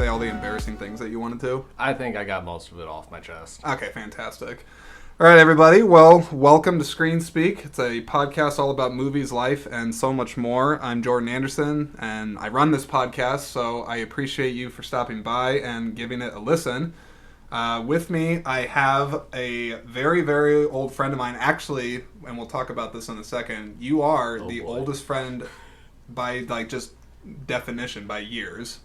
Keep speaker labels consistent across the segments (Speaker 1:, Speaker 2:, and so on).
Speaker 1: say all the embarrassing things that you wanted to?
Speaker 2: I think I got most of it off my chest.
Speaker 1: Okay, fantastic. All right, everybody. Well, welcome to Screen Speak. It's a podcast all about movies, life, and so much more. I'm Jordan Anderson, and I run this podcast, so I appreciate you for stopping by and giving it a listen. With me, I have a very, very old friend of mine. Actually, and we'll talk about this in a second, you are the oldest friend by, just definition, by years.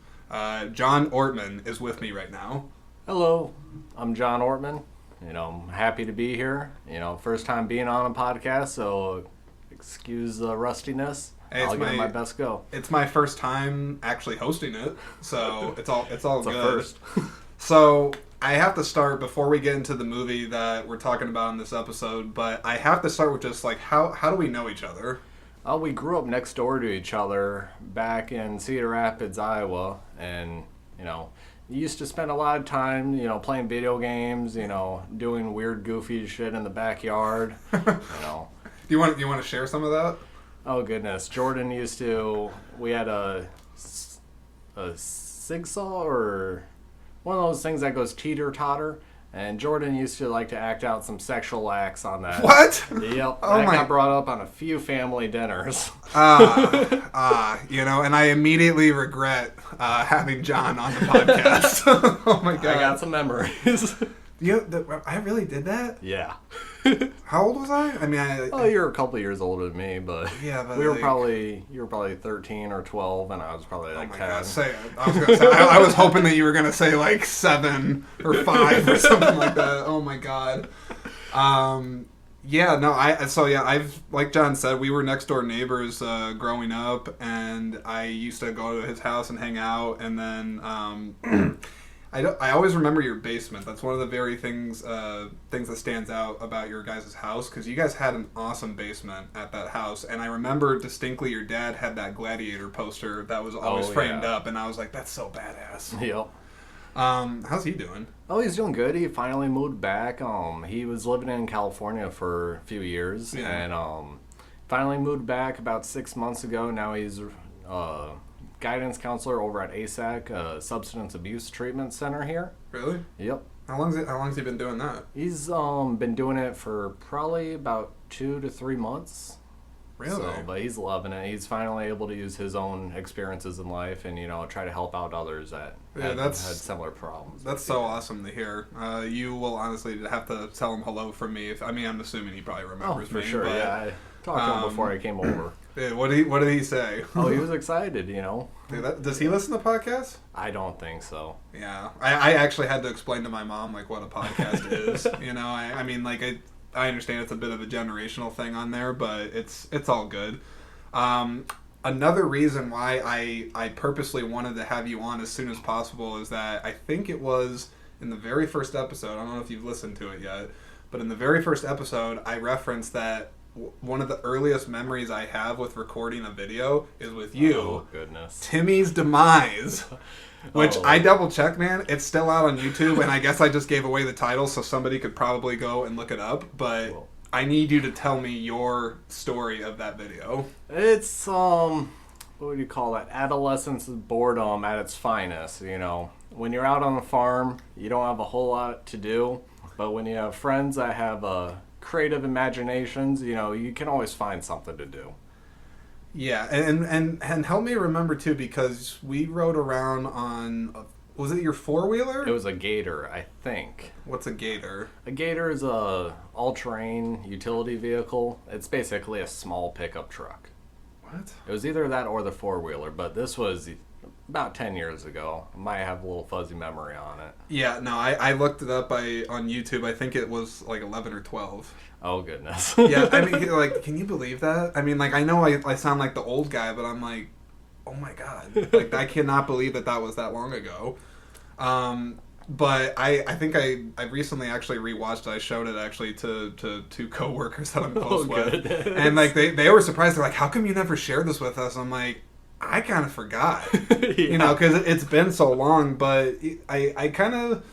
Speaker 1: John Ortmann is with me right now.
Speaker 2: Hello, I'm John Ortmann. I'm happy to be here. First time being on a podcast, so excuse the rustiness. Hey, I'll give it my best go.
Speaker 1: It's my first time actually hosting it, so it's all
Speaker 2: it's
Speaker 1: good.
Speaker 2: A first.
Speaker 1: So I have to start before we get into the movie that we're talking about in this episode. But I have to start with just how do we know each other?
Speaker 2: We grew up next door to each other back in Cedar Rapids, Iowa, and you used to spend a lot of time, playing video games, doing weird, goofy shit in the backyard.
Speaker 1: Do you want to share some of that?
Speaker 2: Oh goodness, Jordan used to. We had a Sigsaw or one of those things that goes teeter-totter, and Jordan used to like to act out some sexual acts on that.
Speaker 1: What?
Speaker 2: Yep. That got brought up on a few family dinners.
Speaker 1: And I immediately regret having John on the podcast. Oh my god.
Speaker 2: I got some memories.
Speaker 1: I really did that?
Speaker 2: Yeah.
Speaker 1: How old was I?
Speaker 2: You're a couple years older than me, but
Speaker 1: yeah, but
Speaker 2: you were probably 13 or 12, and I was probably like 10.
Speaker 1: God, I was gonna say, I was hoping that you were gonna say like 7 or 5 or something like that. Oh my god. I've, like John said, we were next door neighbors growing up, and I used to go to his house and hang out, and then I always remember your basement. That's one of the very things that stands out about your guys' house, because you guys had an awesome basement at that house. And I remember distinctly your dad had that Gladiator poster that was always framed up, and I was like, that's so badass.
Speaker 2: Yep.
Speaker 1: How's he doing?
Speaker 2: Oh, he's doing good. He finally moved back. He was living in California for a few years, and finally moved back about 6 months ago. Now he's guidance counselor over at ASAC, Substance Abuse Treatment Center here.
Speaker 1: Really?
Speaker 2: Yep.
Speaker 1: How long's he been doing that?
Speaker 2: He's been doing it for probably about 2 to 3 months.
Speaker 1: Really?
Speaker 2: But he's loving it. He's finally able to use his own experiences in life and try to help out others that had similar problems.
Speaker 1: That's so awesome to hear. You will honestly have to tell him hello from me. I'm assuming he probably remembers me.
Speaker 2: For sure. But, I talked to him before I came over.
Speaker 1: Yeah, what did he say?
Speaker 2: Oh, he was excited,
Speaker 1: Dude, does he listen to podcasts?
Speaker 2: I don't think so.
Speaker 1: Yeah. I actually had to explain to my mom, what a podcast is. I understand it's a bit of a generational thing on there, but it's all good. Another reason why I purposely wanted to have you on as soon as possible is that I think it was in the very first episode, I don't know if you've listened to it yet, but in the very first episode, I referenced that one of the earliest memories I have with recording a video is with you.
Speaker 2: Oh, goodness.
Speaker 1: Timmy's Demise. Which I double checked, man. It's still out on YouTube, and I guess I just gave away the title so somebody could probably go and look it up. But I need you to tell me your story of that video.
Speaker 2: It's what would you call that? Adolescence boredom at its finest. When you're out on the farm, you don't have a whole lot to do, but when you have friends that have creative imaginations, you can always find something to do.
Speaker 1: Yeah, and help me remember too, because we rode around on, was it your 4-wheeler?
Speaker 2: It was a Gator, I think.
Speaker 1: What's a Gator?
Speaker 2: A Gator is a all-terrain utility vehicle. It's basically a small pickup truck.
Speaker 1: What?
Speaker 2: It was either that or the 4-wheeler, but this was about 10 years ago. I might have a little fuzzy memory on it.
Speaker 1: Yeah, no, I looked it up on YouTube. I think it was 11 or 12.
Speaker 2: Oh, goodness.
Speaker 1: Yeah, can you believe that? I know I sound like the old guy, but I'm like, oh my god. I cannot believe that was that long ago. But I think I recently actually rewatched it. I showed it actually to 2 coworkers that I'm close with. And they were surprised. They're like, how come you never shared this with us? I'm like, I kind of forgot. Because it's been so long, but I kind of,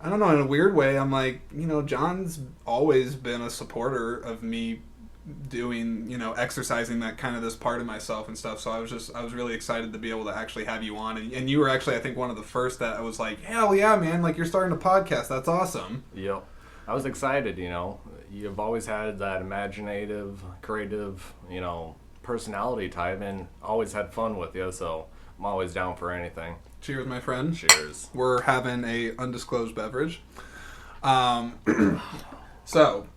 Speaker 1: I don't know, in a weird way, I'm like, John's always been a supporter of me doing, exercising that kind of this part of myself and stuff. So I was really excited to be able to actually have you on. And you were actually, I think, one of the first that I was like, hell yeah, man, like you're starting a podcast. That's awesome.
Speaker 2: Yep. I was excited, You've always had that imaginative, creative, personality type and always had fun with you. So I'm always down for anything.
Speaker 1: Cheers, my friend.
Speaker 2: Cheers.
Speaker 1: We're having a undisclosed beverage. So,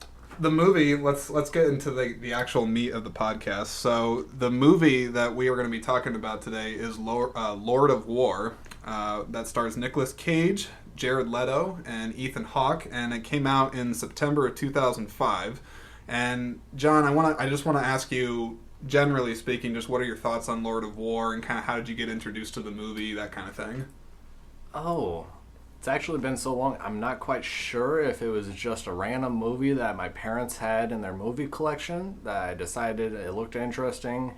Speaker 1: the movie, let's get into the actual meat of the podcast. So, the movie that we are going to be talking about today is Lord of War. That stars Nicolas Cage, Jared Leto, and Ethan Hawke, and it came out in September of 2005. And John, I just want to ask you, generally speaking, just what are your thoughts on Lord of War, and kind of how did you get introduced to the movie, that kind of thing?
Speaker 2: Oh, it's actually been so long. I'm not quite sure if it was just a random movie that my parents had in their movie collection that I decided it looked interesting.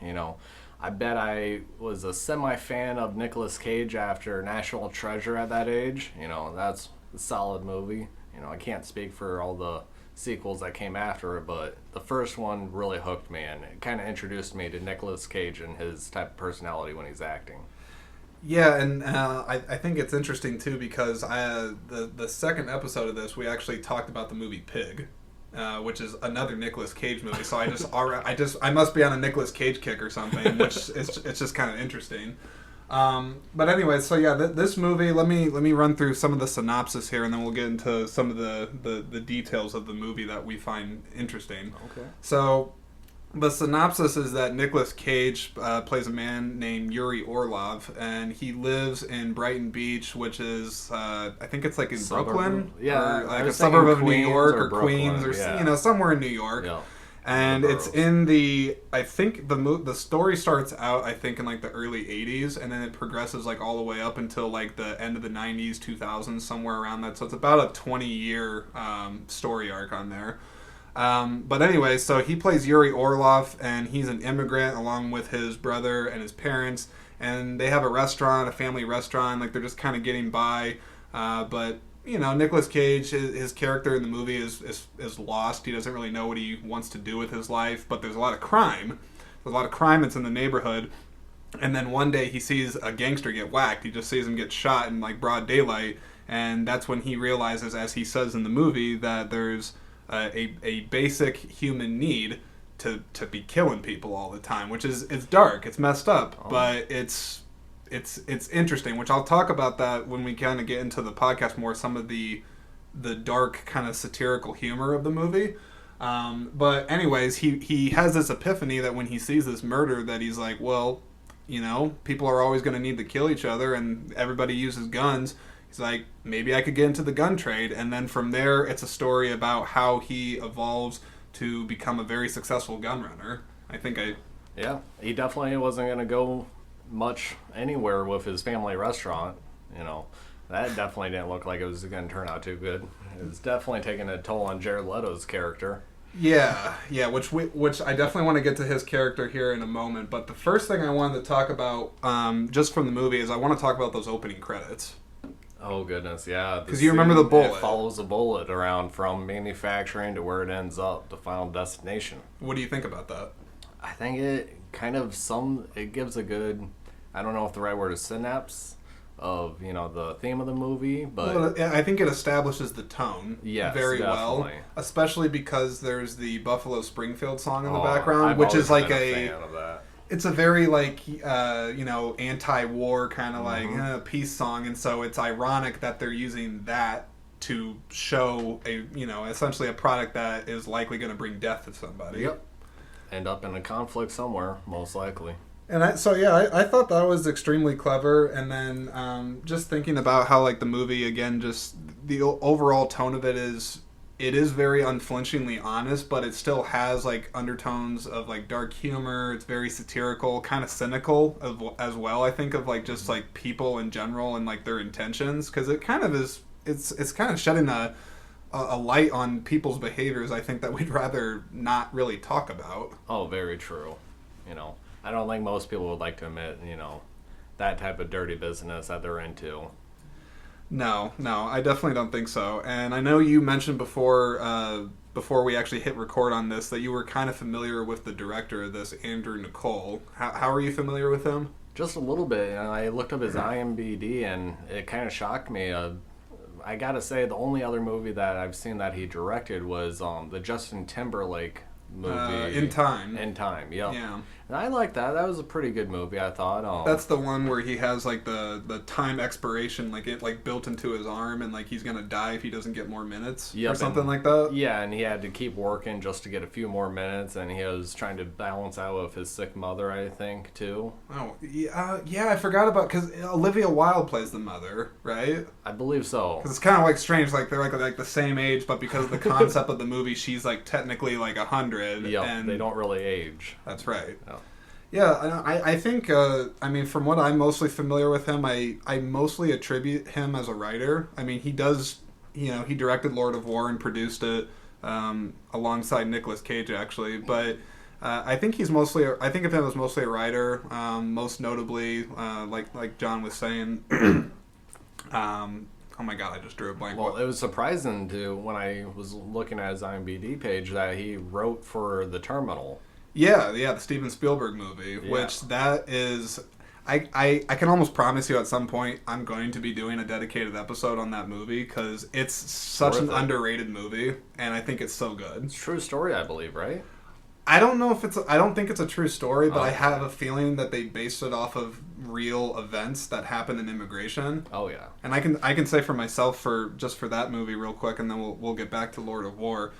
Speaker 2: I bet I was a semi-fan of Nicolas Cage after National Treasure at that age. That's a solid movie. I can't speak for all the sequels that came after it, but the first one really hooked me, and it kind of introduced me to Nicolas Cage and his type of personality when he's acting.
Speaker 1: Yeah, and I think it's interesting too because the second episode of this we actually talked about the movie Pig, which is another Nicolas Cage movie. So I must be on a Nicolas Cage kick or something, which it's just kind of interesting. But anyway, so yeah, this movie. Let me run through some of the synopsis here, and then we'll get into some of the details of the movie that we find interesting.
Speaker 2: Okay.
Speaker 1: So. The synopsis is that Nicolas Cage plays a man named Yuri Orlov, and he lives in Brighton Beach, which is, I think it's like in Brooklyn?
Speaker 2: Yeah.
Speaker 1: Or like a suburb of New York or
Speaker 2: Brooklyn,
Speaker 1: Queens or,
Speaker 2: yeah.
Speaker 1: Somewhere in New York.
Speaker 2: Yeah.
Speaker 1: And it's in I think the story starts out, I think, in like the early 80s, and then it progresses like all the way up until like the end of the 90s, 2000s, somewhere around that. So it's about a 20-year story arc on there. But anyway, so he plays Yuri Orlov, and he's an immigrant along with his brother and his parents, and they have a family restaurant, like they're just kind of getting by, but, Nicolas Cage, his character in the movie is lost. He doesn't really know what he wants to do with his life, but there's a lot of crime. There's a lot of crime that's in the neighborhood, and then one day he sees a gangster get whacked. He just sees him get shot in, like, broad daylight, and that's when he realizes, as he says in the movie, that there's a basic human need to be killing people all the time, which is it's dark, it's messed up, but it's interesting, which I'll talk about that when we kind of get into the podcast more, some of the dark kind of satirical humor of the movie. But anyways, he has this epiphany that when he sees this murder that he's like, well, people are always going to need to kill each other and everybody uses guns. He's like, maybe I could get into the gun trade. And then from there, it's a story about how he evolves to become a very successful gun runner.
Speaker 2: Yeah, he definitely wasn't going to go much anywhere with his family restaurant. That definitely didn't look like it was going to turn out too good. It was definitely taking a toll on Jared Leto's character.
Speaker 1: Yeah, which I definitely want to get to his character here in a moment. But the first thing I wanted to talk about, just from the movie, is I want to talk about those opening credits.
Speaker 2: Oh, goodness, yeah.
Speaker 1: Because you remember the bullet.
Speaker 2: It follows the bullet around from manufacturing to where it ends up, the final destination.
Speaker 1: What do you think about that?
Speaker 2: I think it kind of it gives a good, I don't know if the right word is synapse of, the theme of the movie, but...
Speaker 1: Well, I think it establishes the tone very
Speaker 2: definitely.
Speaker 1: Well. Especially because there's the Buffalo Springfield song in the
Speaker 2: I've
Speaker 1: background, which is like
Speaker 2: a fan of that.
Speaker 1: It's a very, like, anti-war kind of, like, peace song, and so it's ironic that they're using that to show essentially a product that is likely going to bring death to somebody.
Speaker 2: Yep. End up in a conflict somewhere, most likely.
Speaker 1: And I thought that was extremely clever, and then just thinking about how, like, the movie, again, just the overall tone of it is very unflinchingly honest, but it still has like undertones of like dark humor. It's very satirical, kind of cynical as well. I think of like just like people in general and like their intentions, because it kind of is. It's kind of shedding a light on people's behaviors. I think that we'd rather not really talk about.
Speaker 2: Oh, very true. I don't think most people would like to admit that type of dirty business that they're into.
Speaker 1: No, I definitely don't think so. And I know you mentioned before before we actually hit record on this that you were kind of familiar with the director of this, Andrew Nicole. How are you familiar with him?
Speaker 2: Just a little bit. And I looked up his IMDb, and it kind of shocked me. I gotta say, the only other movie that I've seen that he directed was the Justin Timberlake movie.
Speaker 1: In Time.
Speaker 2: In Time, yep.
Speaker 1: Yeah.
Speaker 2: And I liked that. That was a pretty good movie, I thought.
Speaker 1: That's the one where he has like the time expiration, like it like built into his arm, and like he's gonna die if he doesn't get more minutes, or something like that.
Speaker 2: Yeah, and he had to keep working just to get a few more minutes, and he was trying to balance out with his sick mother, I think, too.
Speaker 1: Oh, yeah, I forgot about, because Olivia Wilde plays the mother, right?
Speaker 2: I believe so.
Speaker 1: Because it's kind of like strange, like they're like the same age, but because of the concept of the movie, she's like technically like 100.
Speaker 2: Yeah,
Speaker 1: and
Speaker 2: they don't really age.
Speaker 1: That's right.
Speaker 2: No.
Speaker 1: Yeah, I think, I mean, from what I'm mostly familiar with him, I mostly attribute him as a writer. I mean, he does, he directed Lord of War and produced it alongside Nicolas Cage, actually. But I think I think of him as mostly a writer, most notably, like John was saying. Oh my God, I just drew a blank.
Speaker 2: Well, it was surprising when I was looking at his IMDb page that he wrote for The Terminal.
Speaker 1: Yeah, the Steven Spielberg movie, which that is... I can almost promise you at some point I'm going to be doing a dedicated episode on that movie because it's such an underrated movie, and I think it's so good.
Speaker 2: It's a true story, I believe, right?
Speaker 1: I don't know if I don't think it's a true story, but I have a feeling that they based it off of real events that happened in immigration.
Speaker 2: Oh yeah.
Speaker 1: And I can say for myself, for that movie real quick, and then we'll get back to Lord of War.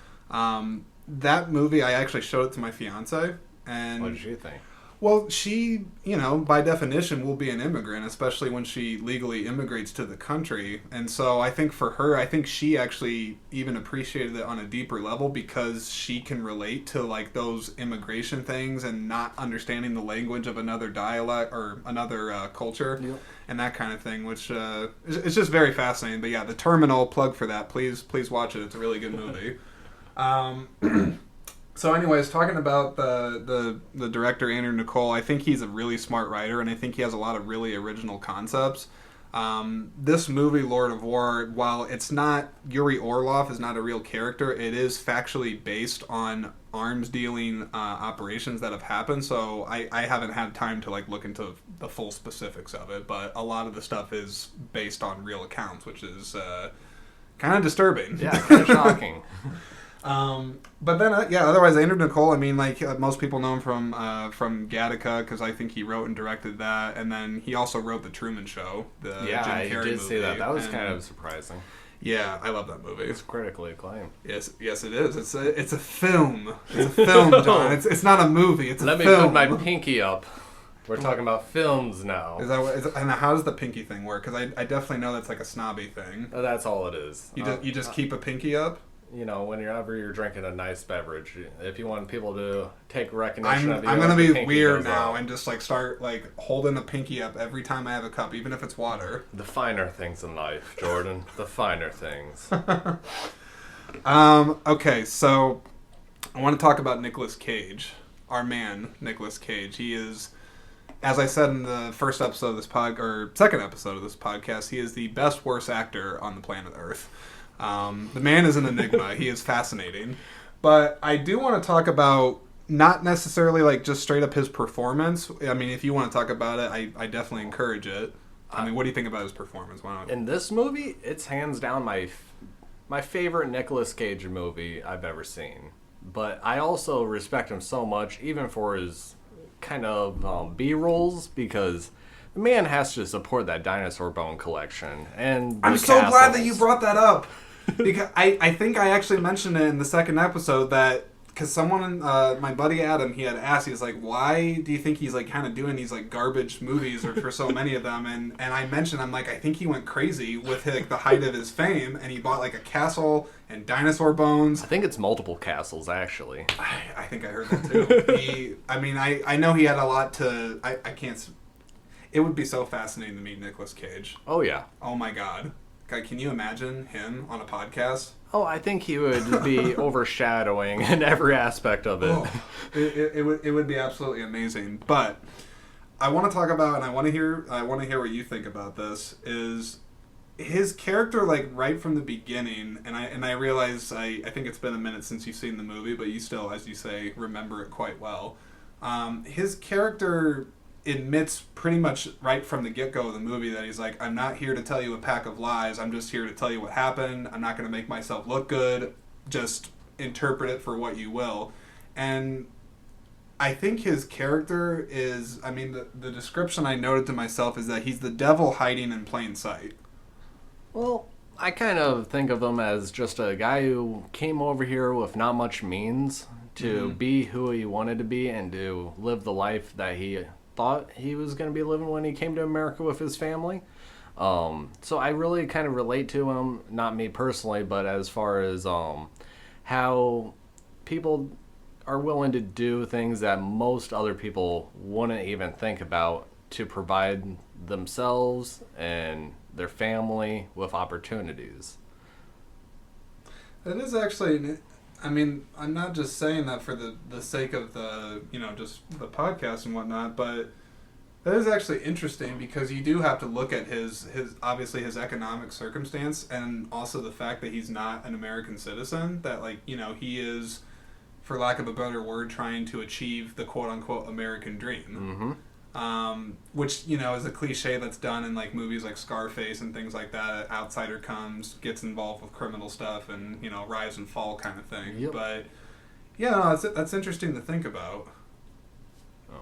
Speaker 1: That movie, I actually showed it to my fiance, and
Speaker 2: what did she think?
Speaker 1: Well, she, by definition, will be an immigrant, especially when she legally immigrates to the country. And so I think for her, I think she actually even appreciated it on a deeper level because she can relate to like those immigration things and not understanding the language of another dialect or another culture and that kind of thing, which is just very fascinating. But yeah, The Terminal, plug for that. Please watch it. It's a really good movie. So anyways, talking about the director, Andrew Nicole, I think he's a really smart writer, and I think he has a lot of really original concepts. This movie, Lord of War, while it's not... Yuri Orlov is not a real character, it is factually based on arms dealing operations that have happened, so I haven't had time to like look into the full specifics of it, but a lot of the stuff is based on real accounts, which is kind of disturbing.
Speaker 2: Yeah, kind of shocking.
Speaker 1: But then, otherwise, Andrew Nicole, I mean, like, most people know him from Gattaca, because I think he wrote and directed that, and then he also wrote The Truman Show, the Jim Carrey movie.
Speaker 2: I did see that. That was kind of surprising.
Speaker 1: Yeah, I love that movie.
Speaker 2: It's critically acclaimed.
Speaker 1: Yes, it is. It's a film. It's a film, John. It's not a movie. It's a film.
Speaker 2: Let me put my pinky up. We're talking about films now.
Speaker 1: And how does the pinky thing work? Because I definitely know that's like a snobby thing.
Speaker 2: That's all it is.
Speaker 1: You just keep a pinky up?
Speaker 2: Whenever you're drinking a nice beverage, if you want people to take recognition of you,
Speaker 1: I'm gonna be weird now and just like start like holding the pinky up every time I have a cup, even if it's water.
Speaker 2: The finer things in life, Jordan. The finer things.
Speaker 1: Okay, so I want to talk about Nicolas Cage, our man, Nicolas Cage. He is, as I said in the second episode of this podcast, he is the best worst actor on the planet Earth. The man is an enigma. He is fascinating. But I do want to talk about not necessarily like just straight up his performance. I mean, if you want to talk about it, I definitely encourage it. I mean, what do you think about his performance?
Speaker 2: In this movie, it's hands down my favorite Nicolas Cage movie I've ever seen. But I also respect him so much, even for his kind of B-rolls, because the man has to support that dinosaur bone collection. And
Speaker 1: I'm so glad that you brought that up. Because I think I actually mentioned it in the second episode that, because someone, my buddy Adam, he had asked, he was like, why do you think he's like kind of doing these like garbage movies or for so many of them? And I mentioned, I'm like, I think he went crazy with like the height of his fame, and he bought like a castle and dinosaur bones.
Speaker 2: I think it's multiple castles, actually.
Speaker 1: I think I heard that too. I know he had a lot to, I can't, it would be so fascinating to meet Nicolas Cage.
Speaker 2: Oh yeah.
Speaker 1: Oh my God. God, can you imagine him on a podcast?
Speaker 2: Oh, I think he would be overshadowing in every aspect of it.
Speaker 1: Oh, it would be absolutely amazing. But I want to talk about, and I want to hear what you think about this. Is his character, like, right from the beginning, and I realize I think it's been a minute since you've seen the movie, but you still, as you say, remember it quite well. His character admits pretty much right from the get-go of the movie that he's like, I'm not here to tell you a pack of lies, I'm just here to tell you what happened, I'm not going to make myself look good, just interpret it for what you will. And I think his character is, I mean, the description I noted to myself is that he's the devil hiding in plain sight.
Speaker 2: Well, I kind of think of him as just a guy who came over here with not much means to be who he wanted to be and to live the life that he thought he was going to be living when he came to America with his family. So I really kind of relate to him, not me personally, but as far as how people are willing to do things that most other people wouldn't even think about to provide themselves and their family with opportunities.
Speaker 1: That is actually, I mean, I'm not just saying that for the sake of the, just the podcast and whatnot, but that is actually interesting because you do have to look at his obviously his economic circumstance and also the fact that he's not an American citizen, that, like, he is, for lack of a better word, trying to achieve the quote-unquote American dream. Which, is a cliche that's done in, like, movies like Scarface and things like that. An outsider comes, gets involved with criminal stuff, and, rise and fall kind of thing.
Speaker 2: Yep.
Speaker 1: But, yeah, that's interesting to think about.
Speaker 2: Oh.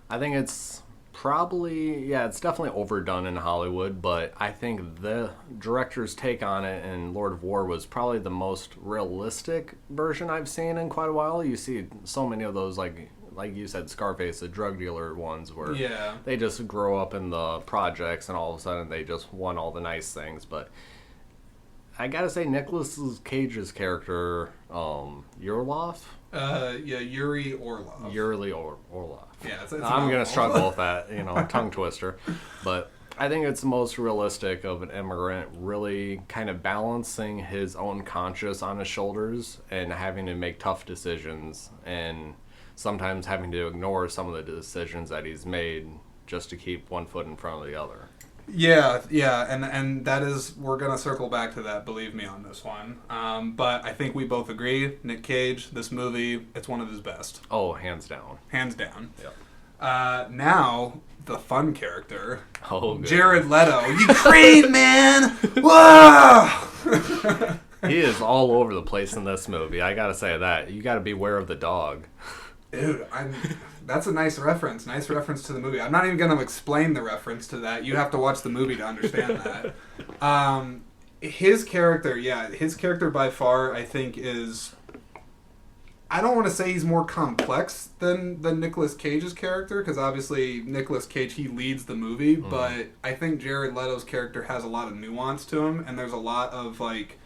Speaker 2: I think it's probably, it's definitely overdone in Hollywood, but I think the director's take on it in Lord of War was probably the most realistic version I've seen in quite a while. You see so many of those, like you said, Scarface, the drug dealer ones, where they just grow up in the projects and all of a sudden they just want all the nice things. But I gotta say, Nicolas Cage's character, Yuri Orlov. Yuri Orlov.
Speaker 1: Yeah, it's
Speaker 2: I'm gonna struggle with that, tongue twister. But I think it's the most realistic of an immigrant really kind of balancing his own conscience on his shoulders and having to make tough decisions and sometimes having to ignore some of the decisions that he's made just to keep one foot in front of the other.
Speaker 1: Yeah, and that is, we're going to circle back to that, believe me, on this one. But I think we both agree, Nick Cage, this movie, it's one of his best.
Speaker 2: Oh, hands down.
Speaker 1: Hands down.
Speaker 2: Yep.
Speaker 1: Now, the fun character.
Speaker 2: Oh, good.
Speaker 1: Jared Leto. Ukraine, man! Whoa!
Speaker 2: He is all over the place in this movie. I gotta say that. You gotta beware of the dog.
Speaker 1: Dude, that's a nice reference. Nice reference to the movie. I'm not even going to explain the reference to that. You have to watch the movie to understand that. His character by far, I think, is... I don't want to say he's more complex than Nicolas Cage's character, because obviously Nicolas Cage, he leads the movie, but I think Jared Leto's character has a lot of nuance to him, and there's a lot of, like,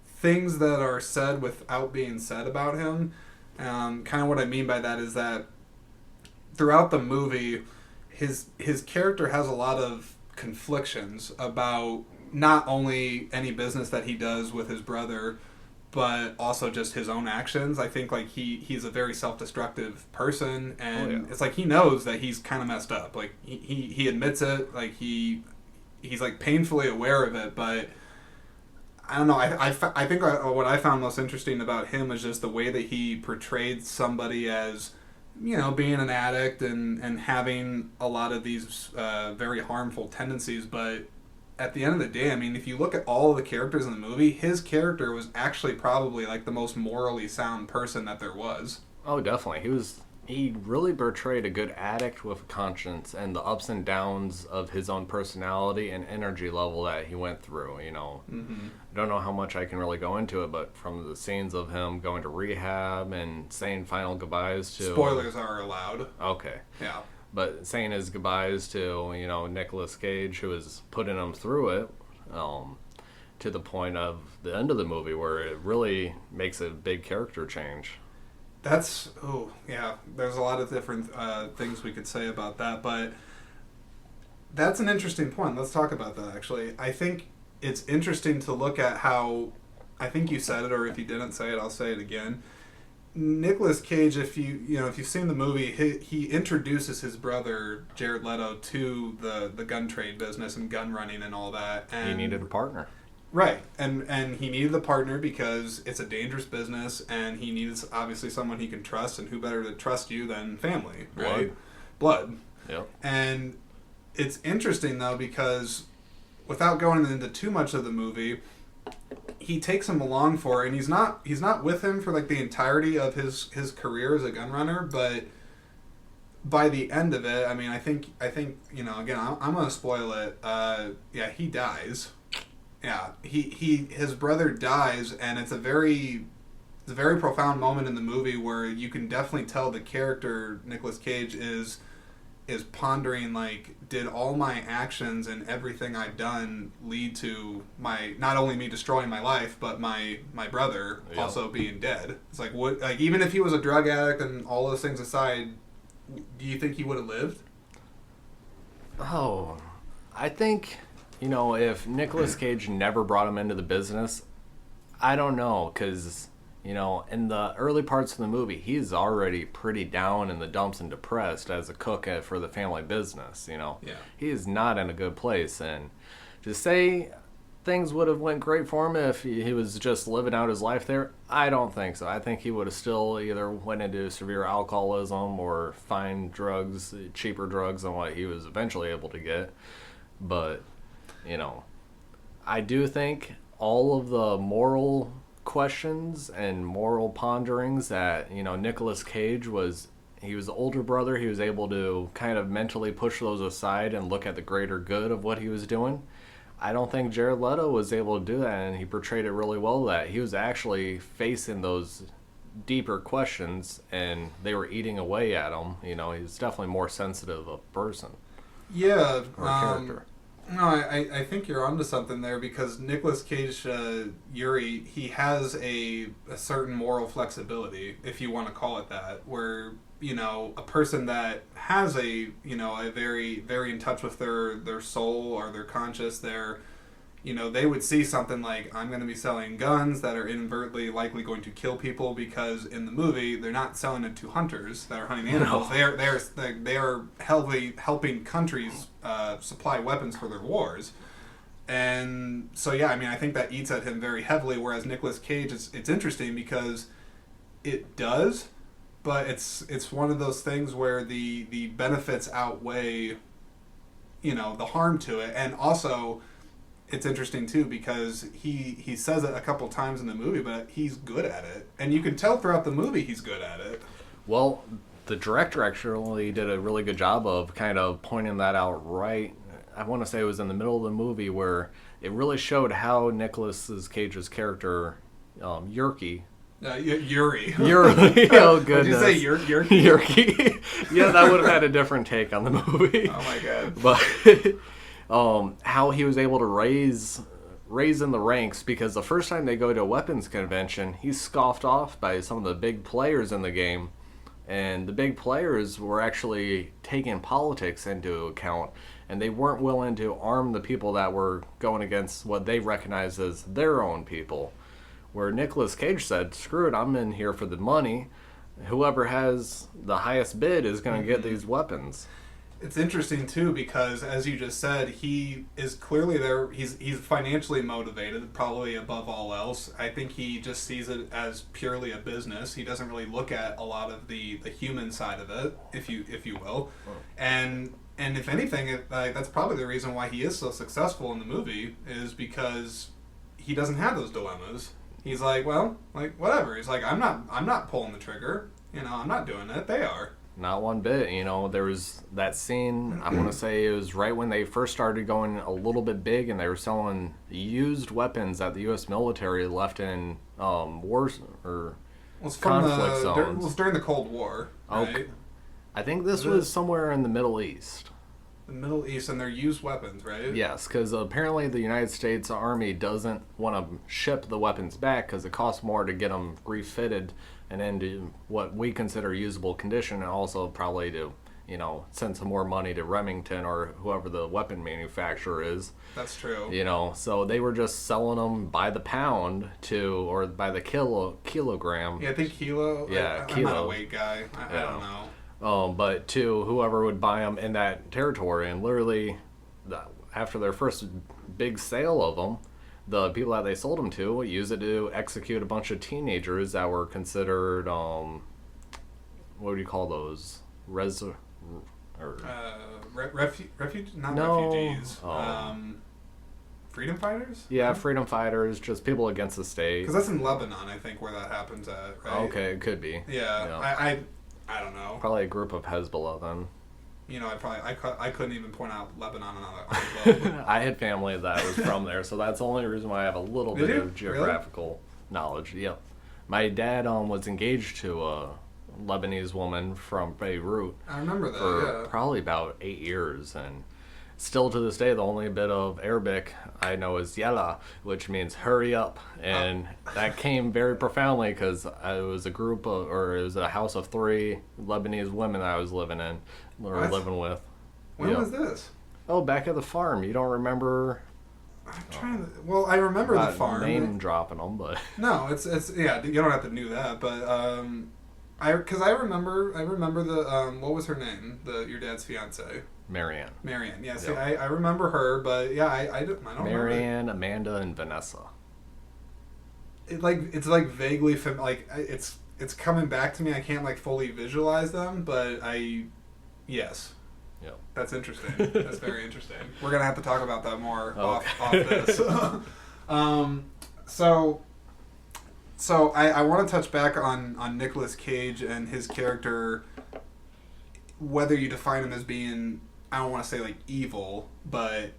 Speaker 1: things that are said without being said about him. Kind of what I mean by that is that throughout the movie, his character has a lot of conflictions about not only any business that he does with his brother, but also just his own actions. I think, like, he's a very self-destructive person, and it's like he knows that he's kind of messed up. Like, he admits it. Like, he's like painfully aware of it, but I don't know. I think what I found most interesting about him is just the way that he portrayed somebody as, being an addict and having a lot of these very harmful tendencies. But at the end of the day, I mean, if you look at all of the characters in the movie, his character was actually probably, like, the most morally sound person that there was.
Speaker 2: Oh, definitely. He really portrayed a good addict with a conscience and the ups and downs of his own personality and energy level that he went through, I don't know how much I can really go into it, but from the scenes of him going to rehab and saying final goodbyes to...
Speaker 1: Spoilers are allowed.
Speaker 2: Okay.
Speaker 1: Yeah.
Speaker 2: But saying his goodbyes to, Nicolas Cage, who was putting him through it, to the point of the end of the movie where it really makes a big character change.
Speaker 1: There's a lot of different things we could say about that, but that's an interesting point. Let's talk about that, actually. I think it's interesting to look at how, I think you said it, or if you didn't say it, I'll say it again. Nicolas Cage, if you've seen the movie, he introduces his brother Jared Leto to the gun trade business and gun running and all that. And
Speaker 2: He needed a partner.
Speaker 1: right, and he needed a partner because it's a dangerous business, and he needs obviously someone he can trust, and who better to trust you than family, right? Blood.
Speaker 2: Yep.
Speaker 1: And it's interesting though because without going into too much of the movie, he takes him along for it, and he's not with him for like the entirety of his career as a gun runner, but by the end of it, I mean, I think again, I'm gonna spoil it. Yeah, he dies. Yeah, his brother dies, and it's a very profound moment in the movie where you can definitely tell the character Nicolas Cage is pondering, like, did all my actions and everything I've done lead to my, not only me destroying my life, but my brother also being dead? It's like, what, like, even if he was a drug addict and all those things aside, do you think he would have lived?
Speaker 2: Oh, I think, if Nicolas Cage never brought him into the business, I don't know, because, in the early parts of the movie, he's already pretty down in the dumps and depressed as a cook for the family business, Yeah. He is not in a good place, and to say things would have went great for him if he was just living out his life there, I don't think so. I think he would have still either went into severe alcoholism or find drugs, cheaper drugs than what he was eventually able to get. But, I do think all of the moral questions and moral ponderings that, Nicolas Cage he was the older brother. He was able to kind of mentally push those aside and look at the greater good of what he was doing. I don't think Jared Leto was able to do that, and he portrayed it really well, that he was actually facing those deeper questions, and they were eating away at him. He's definitely more sensitive of a person.
Speaker 1: Yeah.
Speaker 2: Or a character.
Speaker 1: No, I think you're onto something there, because Nicolas Cage, Yuri, he has a certain moral flexibility, if you want to call it that, where, a person that has a very, very in touch with their soul or their conscious, they would see something like, I'm going to be selling guns that are inadvertently likely going to kill people, because in the movie they're not selling it to hunters that are hunting animals. No. They are helping countries supply weapons for their wars. And so yeah, I mean, I think that eats at him very heavily. Whereas Nicolas Cage, it's interesting because it does, but it's one of those things where the benefits outweigh the harm to it. And also, it's interesting too because he says it a couple times in the movie, but he's good at it, and you can tell throughout the movie he's good at it.
Speaker 2: Well, the director actually did a really good job of kind of pointing that out right. I want to say it was in the middle of the movie where it really showed how Nicolas Cage's character, Yuri.
Speaker 1: Yuri.
Speaker 2: Oh, goodness.
Speaker 1: Did you say Yuri?
Speaker 2: Yuri. Yeah, that would have had a different take on the movie.
Speaker 1: Oh, my God.
Speaker 2: But how he was able to raise in the ranks, because the first time they go to a weapons convention, he's scoffed off by some of the big players in the game. And the big players were actually taking politics into account, and they weren't willing to arm the people that were going against what they recognized as their own people. Where Nicolas Cage said, screw it, I'm in here for the money. Whoever has the highest bid is going to get these weapons.
Speaker 1: It's interesting too because, as you just said, he is clearly there. He's financially motivated, probably above all else. I think he just sees it as purely a business. He doesn't really look at a lot of the human side of it, if you will. And if anything, that's probably the reason why he is so successful in the movie, is because he doesn't have those dilemmas. He's like, well, like, whatever. He's like, I'm not pulling the trigger. I'm not doing it. They are.
Speaker 2: Not one bit. There was that scene, I want to say it was right when they first started going a little bit big, and they were selling used weapons that the U.S. military left in wars or conflict zones.
Speaker 1: It was during the Cold War, right?
Speaker 2: Okay. I think this was somewhere in the Middle East.
Speaker 1: The Middle East, and they're used weapons, right?
Speaker 2: Yes, because apparently the United States Army doesn't want to ship the weapons back because it costs more to get them refitted and into what we consider usable condition, and also probably to send some more money to Remington or whoever the weapon manufacturer is.
Speaker 1: That's true.
Speaker 2: So they were just selling them by the pound or by the kilogram.
Speaker 1: Yeah, I think kilo.
Speaker 2: Yeah,
Speaker 1: I'm not a weight guy. I don't know.
Speaker 2: But to whoever would buy them in that territory, and literally after their first big sale of them, the people that they sold them to used it to execute a bunch of teenagers that were considered what do you call those?
Speaker 1: Refugees. Freedom fighters?
Speaker 2: Yeah, freedom fighters, just people against the state.
Speaker 1: Because that's in Lebanon, I think, where that happens at, right?
Speaker 2: Okay, it could be.
Speaker 1: Yeah. I don't know.
Speaker 2: Probably a group of Hezbollah then.
Speaker 1: I couldn't even point out Lebanon on the globe.
Speaker 2: I had family that was from there, so that's the only reason why I have a little bit of geographical knowledge. Yep. My dad was engaged to a Lebanese woman from Beirut.
Speaker 1: I remember that,
Speaker 2: for probably about 8 years, and still to this day the only bit of Arabic I know is yalla, which means hurry up, and that came very profoundly because it was it was a house of 3 Lebanese women that I was living with.
Speaker 1: When was this?
Speaker 2: Oh, back at the farm. You don't remember?
Speaker 1: I'm trying to. Well, I remember the farm.
Speaker 2: Name dropping them, but
Speaker 1: no, it's yeah. You don't have to do that, but I remember the what was her name? Your dad's fiance.
Speaker 2: Marianne.
Speaker 1: Yeah. See, I remember her, but yeah, I don't
Speaker 2: Marianne, Amanda, and Vanessa.
Speaker 1: It's vaguely it's coming back to me. I can't fully visualize them, but yes.
Speaker 2: Yep.
Speaker 1: That's interesting. That's very interesting. We're gonna have to talk about that more off this. So I want to touch back on Nicolas Cage and his character, whether you define him as being, I don't want to say evil, but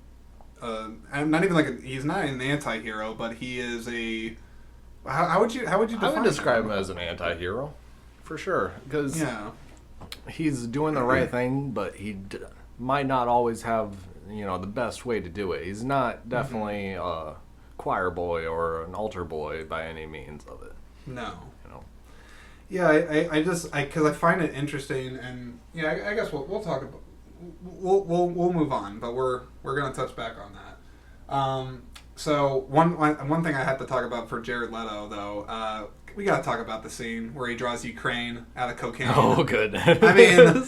Speaker 1: I'm not even he's not an anti-hero, but he is a. How would you define
Speaker 2: I would describe him as an anti-hero, for sure, because he's doing the right thing, but he might not always have the best way to do it. He's not definitely a choir boy or an altar boy by any means of it.
Speaker 1: No. Yeah, I because I find it interesting, and I guess we'll talk about we'll move on, but we're gonna touch back on that. So one thing I have to talk about for Jared Leto though, we gotta talk about the scene where he draws Ukraine out of cocaine.
Speaker 2: Oh, good.
Speaker 1: I mean,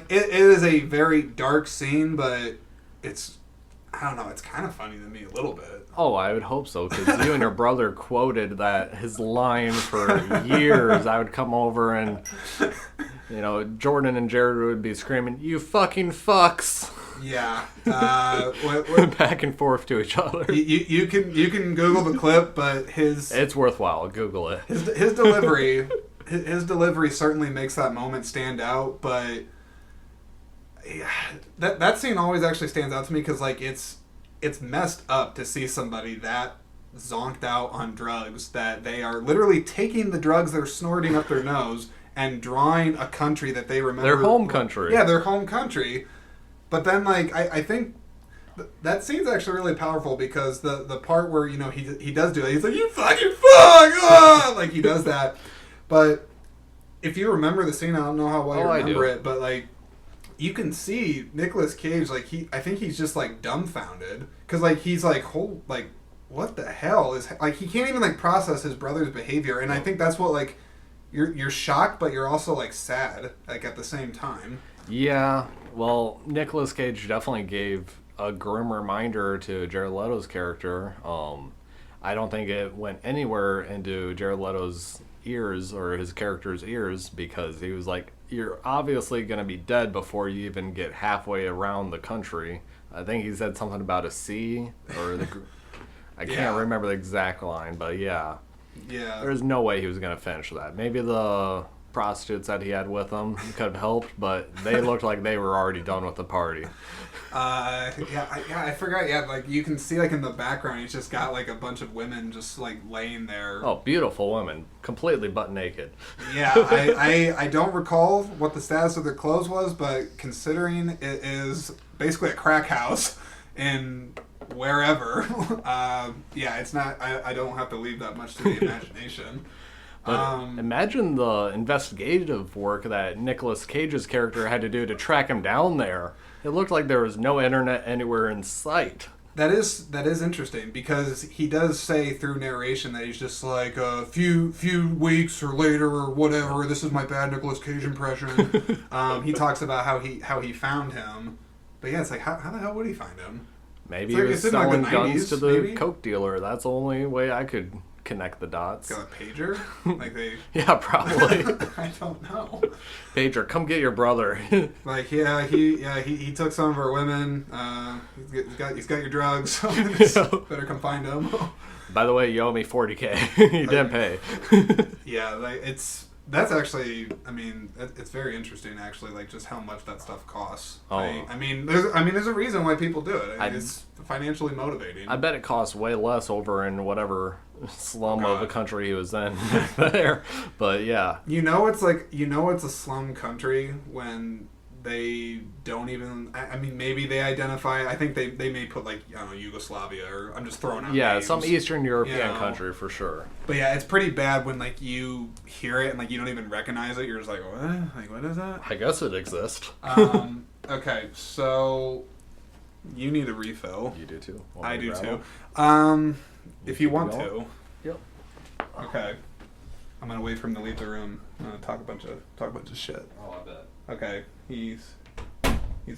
Speaker 1: it is a very dark scene, but I don't know, it's kind of funny to me a little bit.
Speaker 2: Oh, I would hope so, because you and your brother quoted his line for years. I would come over and, Jordan and Jared would be screaming, "You fucking fucks!"
Speaker 1: Yeah.
Speaker 2: Back and forth to each other.
Speaker 1: You can Google the clip, but
Speaker 2: it's worthwhile. Google it.
Speaker 1: His delivery, his delivery certainly makes that moment stand out, but that scene always actually stands out to me because it's messed up to see somebody that zonked out on drugs that they are literally taking the drugs they're snorting up their nose and drawing a country that they remember.
Speaker 2: Their home country.
Speaker 1: Yeah, their home country. But then I think that scene's actually really powerful because the part where he does do it, he's like, "You fucking fuck!" He does that. But if you remember the scene, I don't know how well you remember it, but you can see Nicolas Cage, I think he's just dumbfounded because he's what the hell is he can't even process his brother's behavior, and I think that's what you're shocked, but you're also sad at the same time.
Speaker 2: Yeah, well, Nicolas Cage definitely gave a grim reminder to Jared Leto's character. I don't think it went anywhere into Jared Leto's ears or his character's ears because he was like, "You're obviously going to be dead before you even get halfway around the country." I think he said something about a sea or I can't remember the exact line, but yeah. There's no way he was going to finish that. Maybe the prostitutes that he had with him could have helped, but they looked like they were already done with the party.
Speaker 1: I forgot. Yeah, you can see in the background, he's just got a bunch of women just laying there.
Speaker 2: Oh, beautiful women, completely butt naked.
Speaker 1: Yeah, I don't recall what the status of their clothes was, but considering it is basically a crack house in wherever, it's not. I don't have to leave that much to the imagination.
Speaker 2: But imagine the investigative work that Nicolas Cage's character had to do to track him down there. It looked like there was no internet anywhere in sight.
Speaker 1: That is interesting, because he does say through narration that he's just like a few weeks or later or whatever. This is my bad Nicolas Cage impression. He talks about how he found him, but yeah, it's like how the hell would he find him?
Speaker 2: Maybe
Speaker 1: it's
Speaker 2: he was selling
Speaker 1: like
Speaker 2: guns to the
Speaker 1: maybe?
Speaker 2: coke dealer. That's the only way I could connect the dots.
Speaker 1: Got a pager? Like they?
Speaker 2: Yeah, probably.
Speaker 1: I don't know.
Speaker 2: Pager, come get your brother.
Speaker 1: Like he took some of our women. He's got your drugs. So better come find him.
Speaker 2: By the way, you owe me $40,000. You didn't pay.
Speaker 1: Yeah, like that's actually. I mean, it's very interesting actually. Like just how much that stuff costs.
Speaker 2: Oh.
Speaker 1: I mean, there's a reason why people do it. It's financially motivating.
Speaker 2: I bet it costs way less over in whatever slum of a country he was in there. But yeah,
Speaker 1: it's a slum country when they don't even. I mean, maybe they identify. I think they may put like I don't know, Yugoslavia, or I'm just throwing out names.
Speaker 2: Some Eastern European country for sure.
Speaker 1: But yeah, it's pretty bad when like you hear it and like you don't even recognize it. You're just like, what? Like, what is that?
Speaker 2: I guess it exists.
Speaker 1: Okay, so you need a refill.
Speaker 2: You do too.
Speaker 1: I do too. If you want to.
Speaker 2: Yep.
Speaker 1: Okay. I'm gonna wait for him to leave the room. I'm gonna talk a bunch of shit.
Speaker 2: Oh, I bet.
Speaker 1: Okay, he's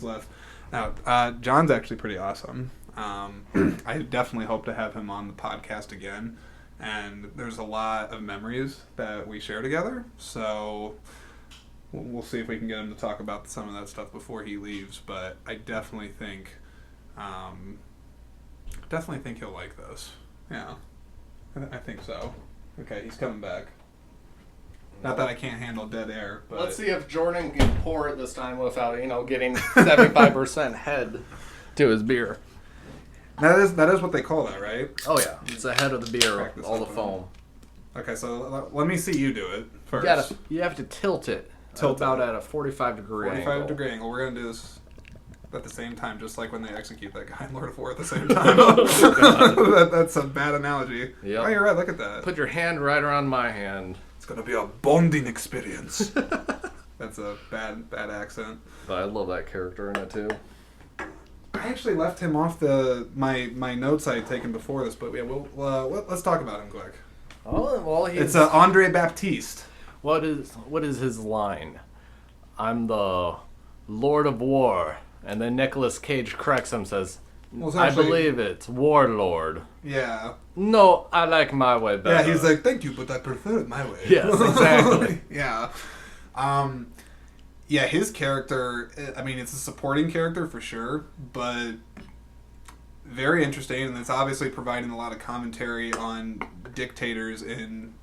Speaker 1: left. Now, John's actually pretty awesome. I definitely hope to have him on the podcast again. And there's a lot of memories that we share together. So we'll see if we can get him to talk about some of that stuff before he leaves. But I definitely think he'll like this. Yeah, I think so. Okay, he's coming back. Not that I can't handle dead air, but...
Speaker 2: Let's see if Jordan can pour it this time without, getting 75% head to his beer.
Speaker 1: That is what they call that, right?
Speaker 2: Oh, yeah. It's the head of the beer, all the foam.
Speaker 1: Okay, so let me see you do it first.
Speaker 2: You have to tilt it.
Speaker 1: Tilt
Speaker 2: about
Speaker 1: it.
Speaker 2: at a 45-degree angle.
Speaker 1: 45-degree angle. We're going to do this at the same time, just like when they execute that guy in Lord of War at the same time. That's a bad analogy.
Speaker 2: Yep.
Speaker 1: Oh, you're right. Look at that.
Speaker 2: Put your hand right around my hand.
Speaker 1: It's going to be a bonding experience. That's a bad accent.
Speaker 2: But I love that character in it, too.
Speaker 1: I actually left him off my notes I had taken before this, but yeah, let's talk about him quick.
Speaker 2: Oh, well,
Speaker 1: it's Andre Baptiste.
Speaker 2: What is his line? I'm the Lord of War, and then Nicolas Cage corrects him, says, I believe it's Warlord.
Speaker 1: Yeah.
Speaker 2: No, I like my way better.
Speaker 1: Yeah, he's like, thank you, but I prefer it my way.
Speaker 2: Yes, exactly.
Speaker 1: Yeah. Yeah, his character, I mean, it's a supporting character for sure, but very interesting, and it's obviously providing a lot of commentary on dictators in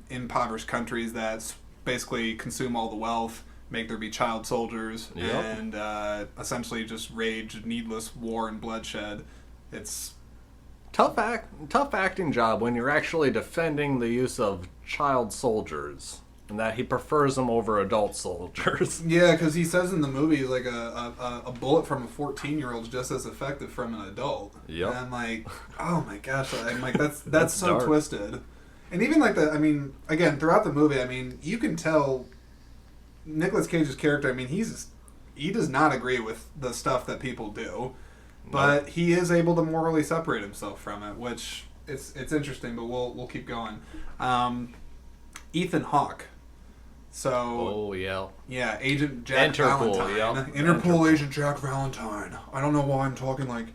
Speaker 1: impoverished countries that basically consume all the wealth, make there be child soldiers, and essentially just rage needless war and bloodshed. It's
Speaker 2: tough acting job when you're actually defending the use of child soldiers, and that he prefers them over adult soldiers.
Speaker 1: Yeah, because he says in the movie like a bullet from a 14-year-old is just as effective from an adult.
Speaker 2: Yep.
Speaker 1: And I'm like, oh my gosh, I'm like that's so
Speaker 2: dark.
Speaker 1: twisted. And even like I mean, again, throughout the movie, I mean, you can tell Nicolas Cage's character, I mean, he does not agree with the stuff that people do, but he is able to morally separate himself from it, which it's interesting. But we'll keep going. Ethan Hawke. So yeah, Agent Jack Valentine.
Speaker 2: Yep.
Speaker 1: Interpol Agent Jack Valentine. I don't know why I'm talking like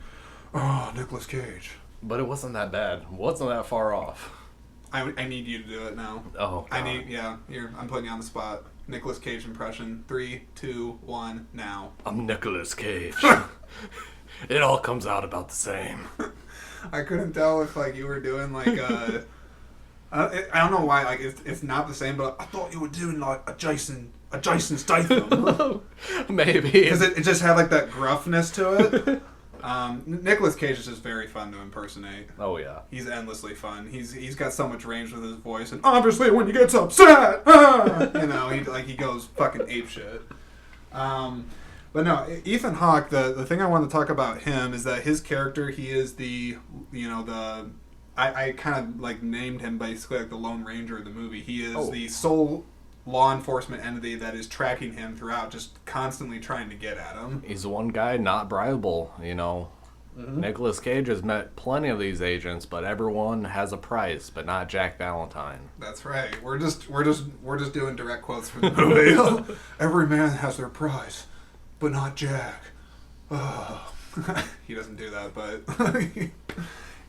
Speaker 1: Nicolas Cage,
Speaker 2: but it wasn't that bad. It wasn't that far off.
Speaker 1: I need you to do it now.
Speaker 2: Oh, God.
Speaker 1: I'm putting you on the spot. Nicolas Cage impression. 3, 2, 1, now.
Speaker 2: I'm Nicolas Cage. It all comes out about the same.
Speaker 1: I couldn't tell if like you were doing like I don't know why like it's not the same, but I thought you were doing like a Jason Statham.
Speaker 2: Maybe
Speaker 1: because it just had like that gruffness to it. Nicolas Cage is just very fun to impersonate.
Speaker 2: Oh yeah,
Speaker 1: he's endlessly fun. He's got so much range with his voice, and obviously when he gets upset, he goes fucking apeshit. But no, Ethan Hawke. The thing I want to talk about him is that his character, he is the I kind of like named him basically like the Lone Ranger of the movie. He is the sole law enforcement entity that is tracking him throughout, just constantly trying to get at him.
Speaker 2: He's the one guy not bribable, you know. Nicolas Cage has met plenty of these agents, but everyone has a price, but not Jack Valentine.
Speaker 1: That's right. We're just doing direct quotes from the movie. Every man has their price, but not Jack. Oh. He doesn't do that, but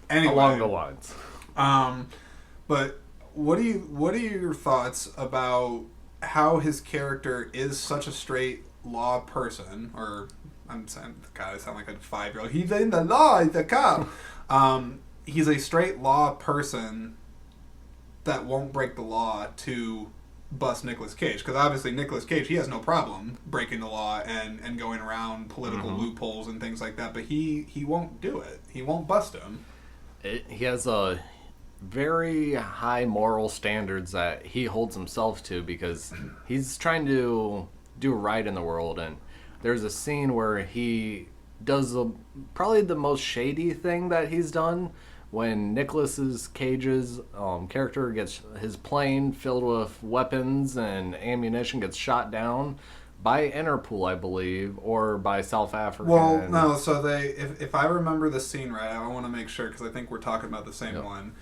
Speaker 1: anyway.
Speaker 2: Along the lines.
Speaker 1: But what are your thoughts about how his character is such a straight law person? Or I'm saying, God, I sound like a 5-year-old. He's in the law. He's a cop. He's a straight law person that won't break the law to bust Nicolas Cage, because obviously Nicolas Cage, he has no problem breaking the law and going around political loopholes and things like that, but he won't do it. He won't bust him.
Speaker 2: He has a very high moral standards that he holds himself to, because he's trying to do right in the world. And there's a scene where he does probably the most shady thing that he's done, when Nicolas Cage's character gets his plane filled with weapons and ammunition gets shot down by Interpol, I believe, or by South Africa.
Speaker 1: Well, no, so if I remember the scene right, I want to make sure, because I think we're talking about the same one.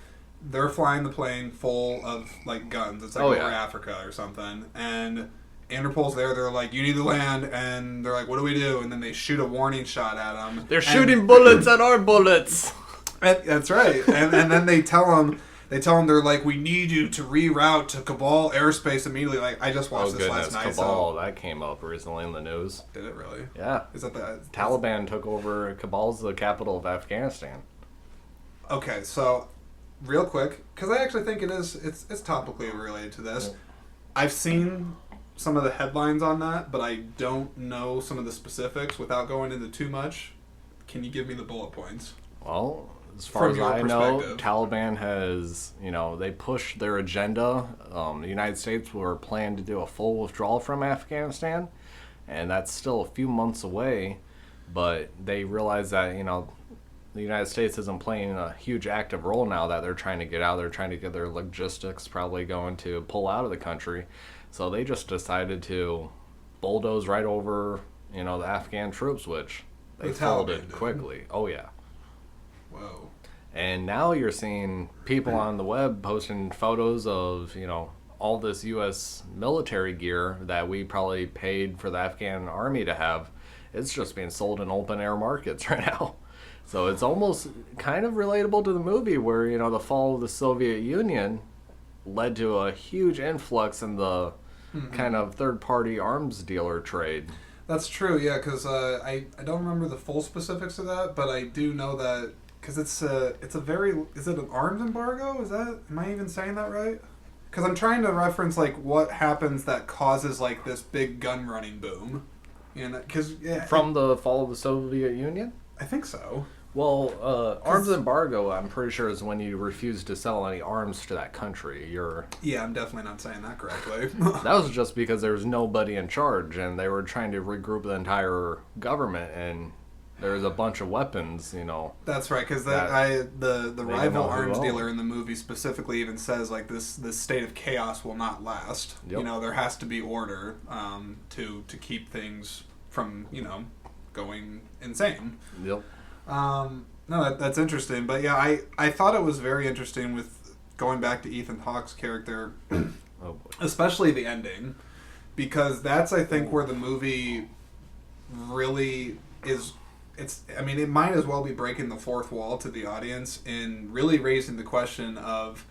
Speaker 1: They're flying the plane full of, like, guns. It's like over Africa or something. And Interpol's there. They're like, you need to land. And they're like, what do we do? And then they shoot a warning shot at them.
Speaker 2: They're shooting bullets at our bullets.
Speaker 1: That's right. And then they tell him, they're like, we need you to reroute to Cabal airspace immediately. Like, I just watched this last night.
Speaker 2: Cabal, that came up recently in the news.
Speaker 1: Did it really?
Speaker 2: Yeah.
Speaker 1: Is that the
Speaker 2: Taliban took over? Kabal's the capital of Afghanistan.
Speaker 1: Okay, so real quick, because I actually think it's topically related to this. Yeah. I've seen some of the headlines on that, but I don't know some of the specifics. Without going into too much, can you give me the bullet points?
Speaker 2: Well, as far as I know, Taliban has, they pushed their agenda. The United States were planning to do a full withdrawal from Afghanistan, and that's still a few months away. But they realize that, the United States isn't playing a huge active role now that they're trying to get out. They're trying to get their logistics probably going to pull out of the country. So they just decided to bulldoze right over, the Afghan troops, which they folded quickly. Oh, yeah.
Speaker 1: Whoa.
Speaker 2: And now you're seeing people on the web posting photos of, all this U.S. military gear that we probably paid for the Afghan army to have. It's just being sold in open air markets right now. So it's almost kind of relatable to the movie where, the fall of the Soviet Union led to a huge influx in the kind of third-party arms dealer trade.
Speaker 1: That's true, yeah, because I don't remember the full specifics of that, but I do know that, because it's a very, is it an arms embargo? Am I even saying that right? Because I'm trying to reference, like, what happens that causes, like, this big gun running boom.
Speaker 2: From the fall of the Soviet Union?
Speaker 1: I think so.
Speaker 2: Well, arms embargo, I'm pretty sure, is when you refuse to sell any arms to that country.
Speaker 1: Yeah, I'm definitely not saying that correctly.
Speaker 2: That was just because there was nobody in charge, and they were trying to regroup the entire government, and there was a bunch of weapons,
Speaker 1: That's right, because the rival arms dealer in the movie specifically even says, like, this state of chaos will not last.
Speaker 2: Yep.
Speaker 1: There has to be order to keep things from, going insane.
Speaker 2: Yep.
Speaker 1: No, that's interesting. But yeah, I thought it was very interesting with going back to Ethan Hawke's character, especially the ending, because that's, I think, where the movie really is. It might as well be breaking the fourth wall to the audience and really raising the question of,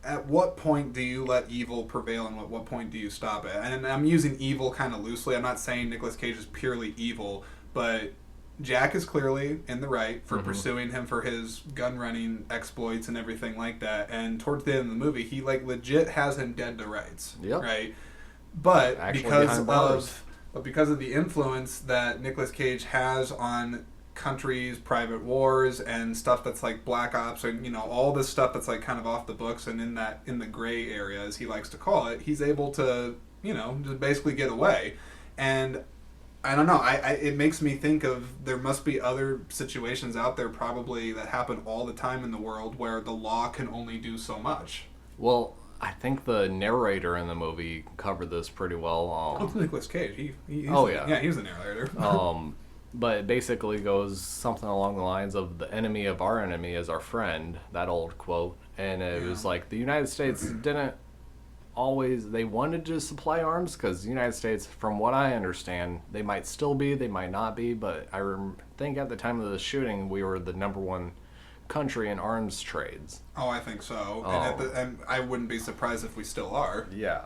Speaker 1: at what point do you let evil prevail and at what point do you stop it? And I'm using evil kind of loosely. I'm not saying Nicolas Cage is purely evil, but Jack is clearly in the right for pursuing him for his gun running exploits and everything like that. And towards the end of the movie, he legit has him dead to rights.
Speaker 2: Yep.
Speaker 1: Right? But because of the influence that Nicolas Cage has on countries, private wars, and stuff that's like black ops, and all this stuff that's like kind of off the books and in the gray area, as he likes to call it, he's able to just basically get away. And I don't know. It makes me think of there must be other situations out there probably that happen all the time in the world where the law can only do so much.
Speaker 2: Well, I think the narrator in the movie covered this pretty well.
Speaker 1: It's Nicolas Cage. He's the narrator.
Speaker 2: But it basically goes something along the lines of the enemy of our enemy is our friend, that old quote. And it was like the United States didn't always, they wanted to supply arms because the United States, from what I understand, they might still be, they might not be, but think at the time of the shooting, we were the number one country in arms trades.
Speaker 1: Oh, I think so. And I wouldn't be surprised if we still are.
Speaker 2: Yeah.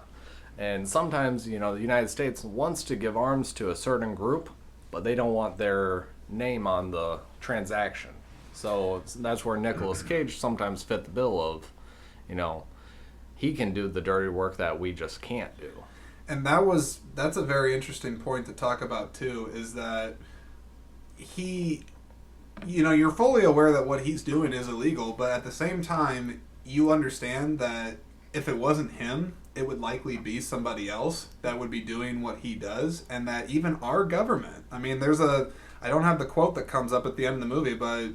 Speaker 2: And sometimes, the United States wants to give arms to a certain group, but they don't want their name on the transaction. So that's where Nicolas Cage sometimes fit the bill of, he can do the dirty work that we just can't do.
Speaker 1: And that's a very interesting point to talk about too, is that you're fully aware that what he's doing is illegal, but at the same time, you understand that if it wasn't him, it would likely be somebody else that would be doing what he does, and that even our government, I mean, I don't have the quote that comes up at the end of the movie, but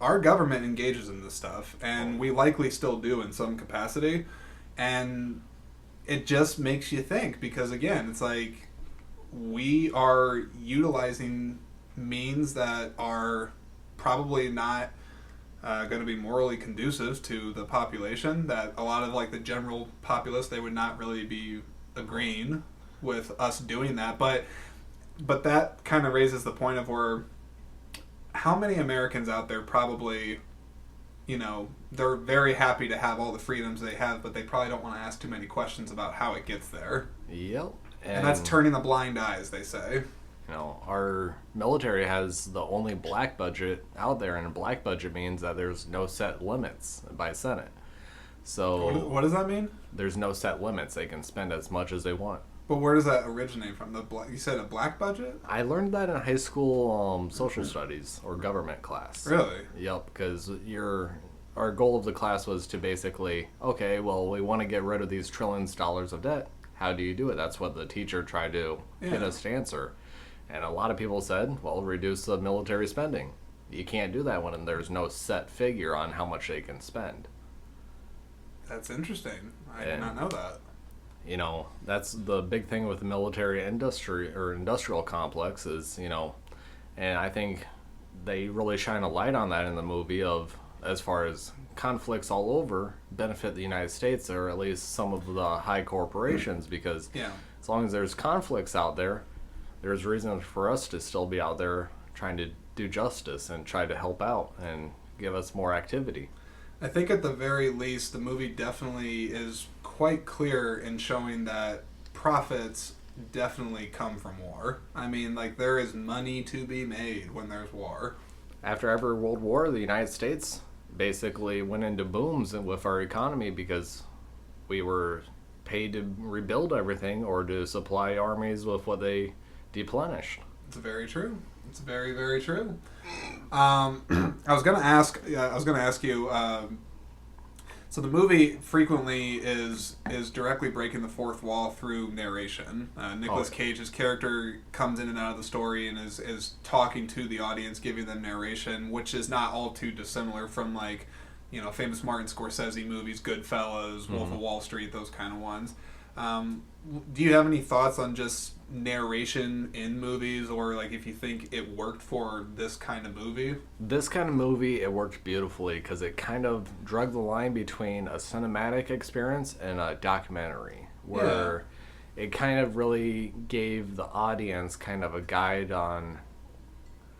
Speaker 1: our government engages in this stuff, and we likely still do in some capacity, and it just makes you think, because again, it's like we are utilizing means that are probably not going to be morally conducive to the population, that a lot of like the general populace, they would not really be agreeing with us doing that, but that kind of raises the point of where how many Americans out there probably, they're very happy to have all the freedoms they have, but they probably don't want to ask too many questions about how it gets there.
Speaker 2: Yep.
Speaker 1: And that's turning a blind eye, as they say.
Speaker 2: Our military has the only black budget out there, and a black budget means that there's no set limits by Senate. So
Speaker 1: what does that mean?
Speaker 2: There's no set limits. They can spend as much as they want.
Speaker 1: But where does that originate from? You said a black budget?
Speaker 2: I learned that in high school social studies or government class.
Speaker 1: Really?
Speaker 2: Yep, because our goal of the class was to basically, okay, well, we want to get rid of these trillions of dollars of debt. How do you do it? That's what the teacher tried to get us to answer. And a lot of people said, well, reduce the military spending. You can't do that when there's no set figure on how much they can spend.
Speaker 1: That's interesting. I did not know that.
Speaker 2: That's the big thing with the military industry or industrial complex is, and I think they really shine a light on that in the movie of as far as conflicts all over benefit the United States or at least some of the high corporations because as long as there's conflicts out there, there's reason for us to still be out there trying to do justice and try to help out and give us more activity.
Speaker 1: I think at the very least, the movie definitely is quite clear in showing that profits definitely come from war. I mean, like, there is money to be made when there's war.
Speaker 2: After every World War, the United States basically went into booms with our economy because we were paid to rebuild everything or to supply armies with what they deplenished.
Speaker 1: It's very true. It's very, very true. I was going to ask you. So the movie frequently is directly breaking the fourth wall through narration. Nicolas Cage's character comes in and out of the story and is talking to the audience, giving them narration, which is not all too dissimilar from famous Martin Scorsese movies, Goodfellas, Wolf of Wall Street, those kind of ones. Do you have any thoughts on just narration in movies, or like if you think it worked for this kind of movie?
Speaker 2: This kind of movie, it worked beautifully because it kind of drug the line between a cinematic experience and a documentary, where it kind of really gave the audience kind of a guide on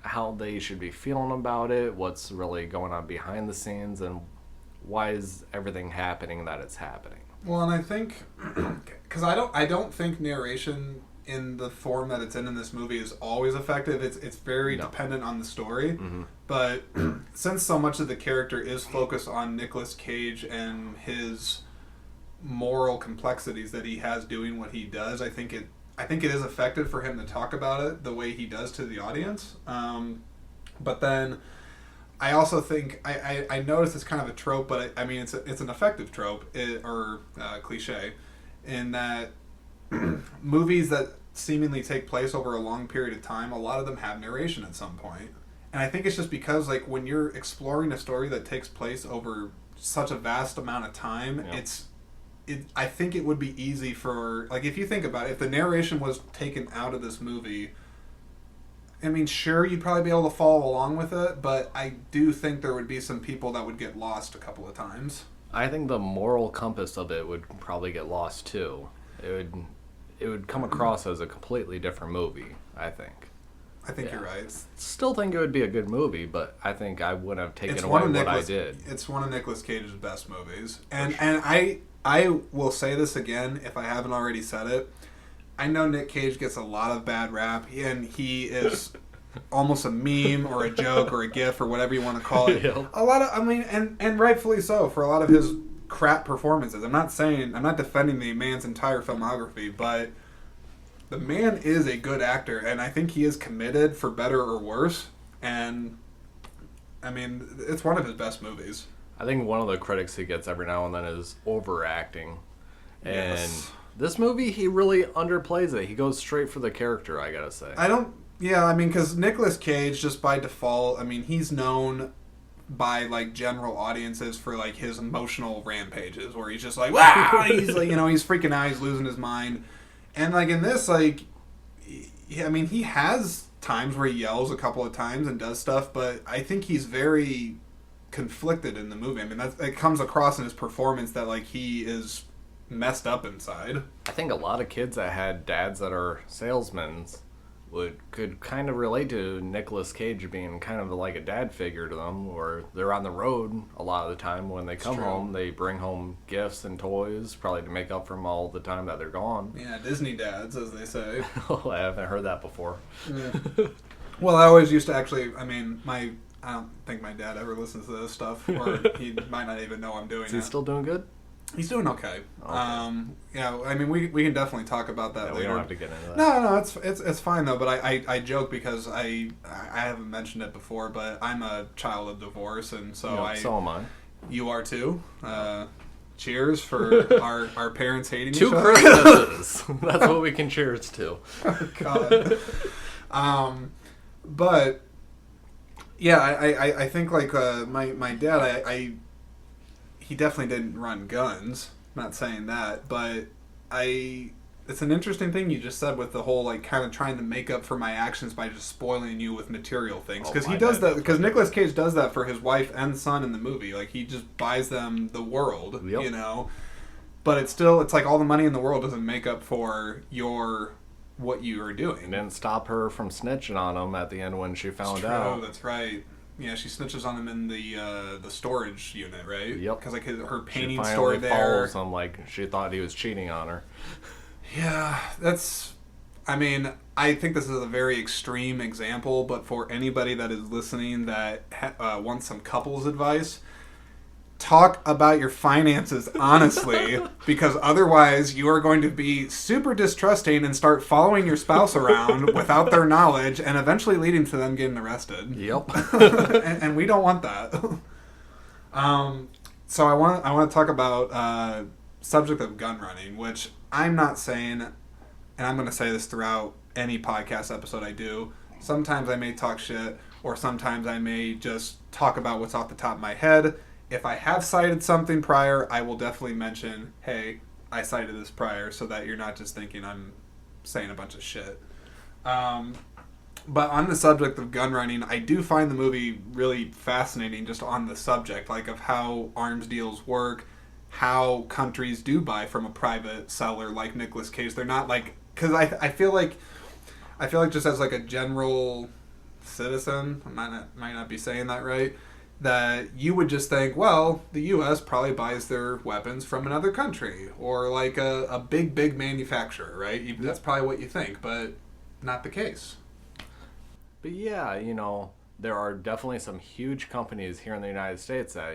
Speaker 2: how they should be feeling about it, what's really going on behind the scenes, and why is everything happening that it's happening.
Speaker 1: Well, and I think because I don't think narration in the form that it's in this movie is always effective. It's very dependent on the story. But since so much of the character is focused on Nicolas Cage and his moral complexities that he has doing what he does, I think it is effective for him to talk about it the way he does to the audience. But then I also think I noticed it's kind of a trope, but I mean it's an effective trope or cliche in that movies that seemingly take place over a long period of time, a lot of them have narration at some point. And I think it's just because, like, when you're exploring a story that takes place over such a vast amount of time, I think it would be easy for, like, if you think about it, if the narration was taken out of this movie, I mean, sure, you'd probably be able to follow along with it, but I do think there would be some people that would get lost a couple of times.
Speaker 2: I think the moral compass of it would probably get lost too. It would come across as a completely different movie, I think.
Speaker 1: I think you're right.
Speaker 2: Still think it would be a good movie, but I think I wouldn't have taken away what I did.
Speaker 1: It's one of Nicolas Cage's best movies. And I will say this again, if I haven't already said it. I know Nick Cage gets a lot of bad rap, and he is almost a meme or a joke or a gif or whatever you want to call it. Yep. A lot of, I mean, and rightfully so for a lot of his crap performances. I'm not defending the man's entire filmography, but the man is a good actor, and I think he is committed for better or worse. And I mean, it's one of his best movies.
Speaker 2: I think one of the critics he gets every now and then is overacting, and this movie he really underplays it. He goes straight for the character, I gotta say.
Speaker 1: Yeah, I mean, because Nicolas Cage, just by default, I mean, he's known by, like, general audiences for, like, his emotional rampages, where he's just like, wow! He's, like, you know, he's freaking out, he's losing his mind. And, like, in this, like, I mean, he has times where he yells a couple of times and does stuff, but I think he's very conflicted in the movie. I mean, it comes across in his performance that, like, he is messed up inside.
Speaker 2: I think a lot of kids that had dads that are salesmen could kind of relate to Nicolas Cage being kind of like a dad figure to them, or they're on the road a lot of the time. When they come home, they bring home gifts and toys, probably to make up from all the time that they're gone.
Speaker 1: Yeah, Disney dads, as they say.
Speaker 2: Oh, I haven't heard that before.
Speaker 1: Yeah. Well, I always used to actually, I mean, I don't think my dad ever listens to this stuff, or he might not even know I'm doing it.
Speaker 2: Is he still doing good?
Speaker 1: He's doing okay. Yeah, I mean, we can definitely talk about that later.
Speaker 2: We don't have to get into that.
Speaker 1: No, it's fine though. But I joke because I haven't mentioned it before, but I'm a child of divorce, and so
Speaker 2: so am I.
Speaker 1: You are too. Cheers for our parents hating each other.
Speaker 2: 2 Christmases. That's what we can cheers to.
Speaker 1: Oh, God. But yeah, I think like my dad, he definitely didn't run guns. I'm not saying that, but it's an interesting thing you just said with the whole, like, kind of trying to make up for my actions by just spoiling you with material things. Because he does that, because Nicolas Cage does that for his wife and son in the movie. Like, he just buys them the world, you know? But it's like all the money in the world doesn't make up for what you are doing.
Speaker 2: And didn't stop her from snitching on him at the end when she found out.
Speaker 1: That's right. Yeah, she snitches on him in the storage unit, right?
Speaker 2: Yep.
Speaker 1: Because, like, her painting
Speaker 2: she
Speaker 1: store there.
Speaker 2: Follows him like she thought he was cheating on her.
Speaker 1: Yeah, I mean, I think this is a very extreme example, but for anybody that is listening that wants some couples advice, talk about your finances honestly, because otherwise you are going to be super distrusting and start following your spouse around without their knowledge, and eventually leading to them getting arrested.
Speaker 2: Yep.
Speaker 1: and we don't want that. So I want to talk about subject of gun running, which I'm not saying, and I'm going to say this throughout any podcast episode I do, sometimes I may talk shit, or sometimes I may just talk about what's off the top of my head. If I have cited something prior, I will definitely mention, hey, I cited this prior, so that you're not just thinking I'm saying a bunch of shit. But on the subject of gun running, I do find the movie really fascinating just on the subject, like, of how arms deals work, how countries do buy from a private seller like Nicolas Cage. They're not like, because I feel like just as like a general citizen, I might not be saying that right, that you would just think, well, the U.S. probably buys their weapons from another country, or like a big manufacturer, right? That's probably what you think, but not the case.
Speaker 2: But yeah, there are definitely some huge companies here in the United States that,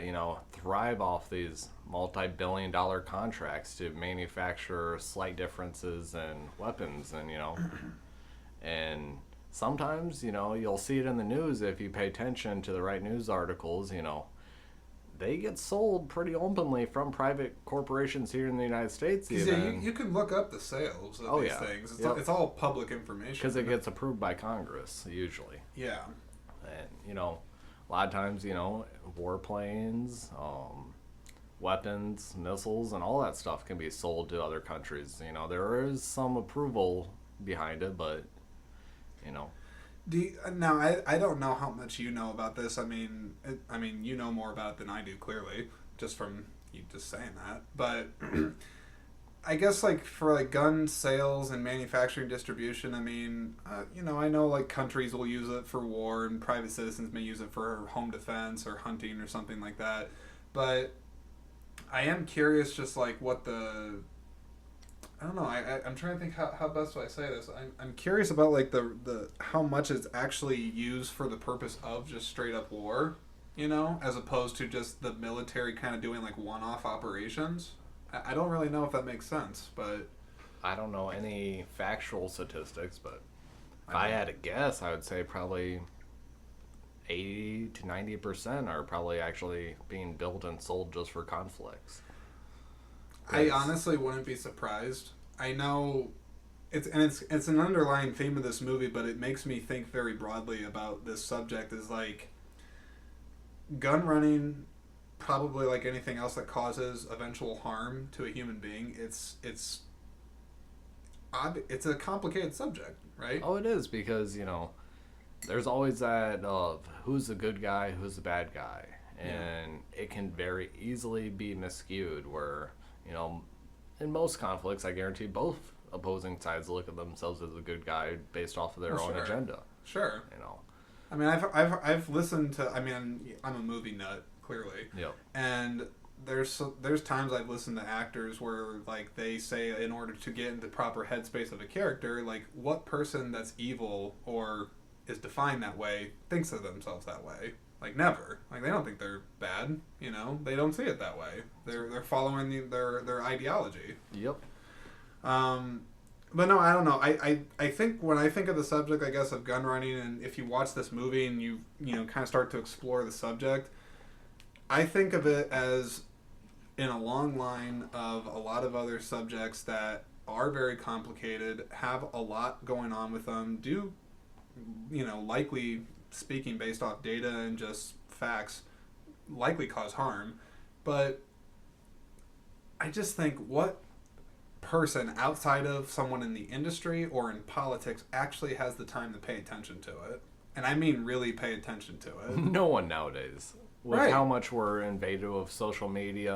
Speaker 2: thrive off these multi-billion-dollar contracts to manufacture slight differences in weapons, and sometimes, you'll see it in the news if you pay attention to the right news articles, they get sold pretty openly from private corporations here in the United States.
Speaker 1: Yeah, you can look up the sales of these things. It's all public information.
Speaker 2: Because it gets approved by Congress, usually.
Speaker 1: Yeah.
Speaker 2: And, a lot of times, warplanes, weapons, missiles, and all that stuff can be sold to other countries. There is some approval behind it, but,
Speaker 1: Now, I don't know how much you know about this. I mean, you know more about it than I do, clearly, just from you just saying that. But I guess, for, gun sales and manufacturing distribution, I mean, I know, countries will use it for war and private citizens may use it for home defense or hunting or something like that. But I am curious just, what the... I don't know. I'm trying to think how best do I say this. I'm curious about the how much it's actually used for the purpose of just straight up war, as opposed to just the military kind of doing one-off operations. I don't really know if that makes sense, but
Speaker 2: I don't know any factual statistics, but if I had to guess, I would say probably 80 to 90% are probably actually being built and sold just for conflicts.
Speaker 1: I honestly wouldn't be surprised. I know it's an underlying theme of this movie, but it makes me think very broadly about this subject is gun running, probably like anything else that causes eventual harm to a human being. It's a complicated subject, right?
Speaker 2: Oh, it is, because there's always that of who's the good guy, who's the bad guy, and it can very easily be miscued where in most conflicts, I guarantee both opposing sides look at themselves as a good guy based off of their own agenda.
Speaker 1: Sure. I mean, I've listened to. I mean, I'm a movie nut, clearly.
Speaker 2: Yep.
Speaker 1: And there's times I've listened to actors where they say in order to get into the proper headspace of a character, what person that's evil or is defined that way thinks of themselves that way. Never. They don't think they're bad. They don't see it that way. They're following their ideology.
Speaker 2: Yep.
Speaker 1: But no, I don't know. I think when I think of the subject, I guess, of gun running, and if you watch this movie and you kind of start to explore the subject, I think of it as in a long line of a lot of other subjects that are very complicated, have a lot going on with them, do, likely speaking based off data and just facts, likely cause harm. But I just think, what person outside of someone in the industry or in politics actually has the time to pay attention to it? And I mean really pay attention to it.
Speaker 2: No one nowadays. With
Speaker 1: Right.
Speaker 2: how much we're invaded of social media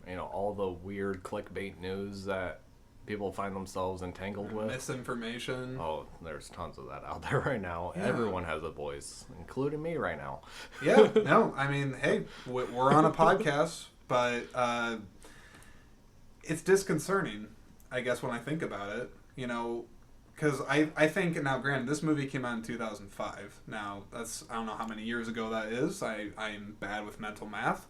Speaker 2: and all the weird clickbait news that people find themselves entangled with.
Speaker 1: Misinformation.
Speaker 2: Oh, there's tons of that out there right now.
Speaker 1: Yeah.
Speaker 2: Everyone has a voice, including me right now.
Speaker 1: Yeah, no, I mean, hey, we're on a podcast, but it's disconcerting, I guess, when I think about it, because I think, now granted, this movie came out in 2005. Now, I don't know how many years ago that is. I'm bad with mental math.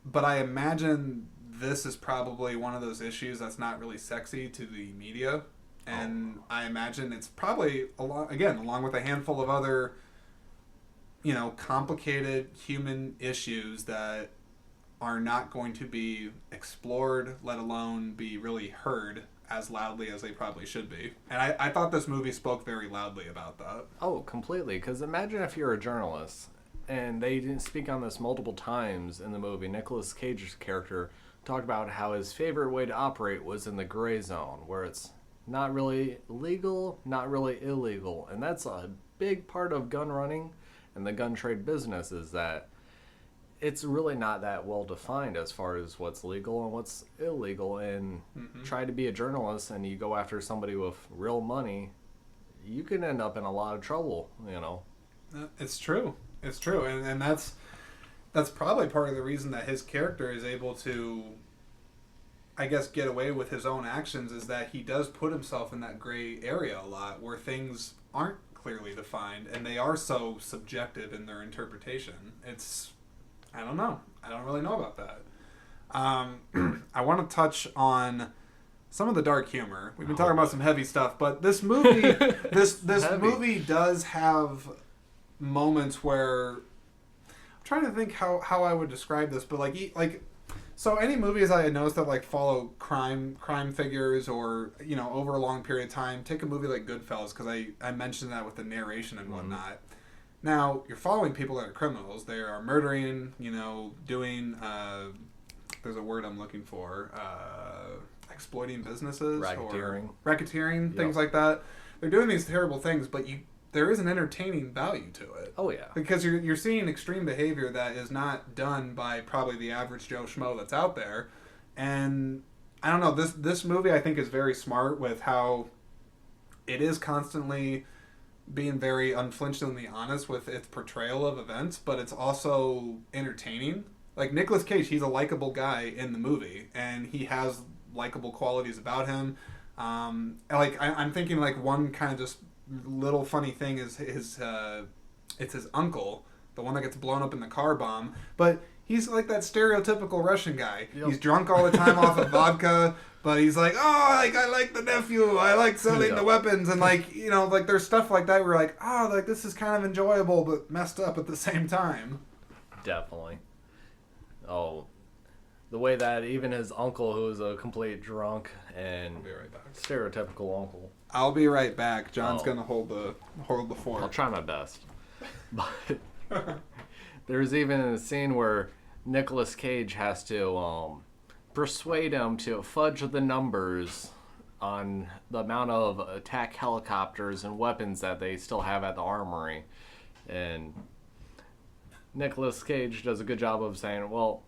Speaker 1: But I imagine this is probably one of those issues that's not really sexy to the media. And I imagine it's probably, along with a handful of other, complicated human issues that are not going to be explored, let alone be really heard as loudly as they probably should be. And I thought this movie spoke very loudly about that.
Speaker 2: Oh, completely. Because imagine if you're a journalist, and they didn't speak on this multiple times in the movie. Nicolas Cage's character talked about how his favorite way to operate was in the gray zone, where it's not really legal, not really illegal. And that's a big part of gun running and the gun trade business, is that it's really not that well defined as far as what's legal and what's illegal. And try to be a journalist and you go after somebody with real money, you can end up in a lot of trouble,
Speaker 1: It's true. It's true. And that's probably part of the reason that his character is able to, I guess, get away with his own actions, is that he does put himself in that gray area a lot where things aren't clearly defined and they are so subjective in their interpretation. I don't know. I don't really know about that. I want to touch on some of the dark humor. We've been talking about some heavy stuff, but this movie, this movie does have moments where, I'm trying to think how I would describe this, but so any movies I noticed that like follow crime figures or over a long period of time. Take a movie like Goodfellas because I mentioned that with the narration and whatnot. Now you're following people that are criminals. They are murdering, doing. There's a word I'm looking for. Exploiting businesses
Speaker 2: Racketeering.
Speaker 1: or racketeering, things like that. They're doing these terrible things, but there is an entertaining value to it.
Speaker 2: Oh yeah,
Speaker 1: because you're seeing extreme behavior that is not done by probably the average Joe Schmo that's out there, and I don't know, this movie I think is very smart with how it is constantly being very unflinchingly honest with its portrayal of events, but it's also entertaining. Like Nicolas Cage, he's a likable guy in the movie, and he has likable qualities about him. I'm thinking like one kind of just little funny thing is it's his uncle, the one that gets blown up in the car bomb, but he's like that stereotypical Russian guy. Yep. He's drunk all the time off of vodka, but he's like, I like the nephew, I like selling the weapons, and there's stuff like that where you're like, this is kind of enjoyable but messed up at the same time.
Speaker 2: Definitely. Oh, the way that even his uncle, who was a complete drunk and
Speaker 1: I'll be right back.
Speaker 2: Stereotypical uncle.
Speaker 1: I'll be right back. John's gonna hold the fort.
Speaker 2: I'll try my best. But there's even a scene where Nicolas Cage has to persuade him to fudge the numbers on the amount of attack helicopters and weapons that they still have at the armory. And Nicolas Cage does a good job of saying, well,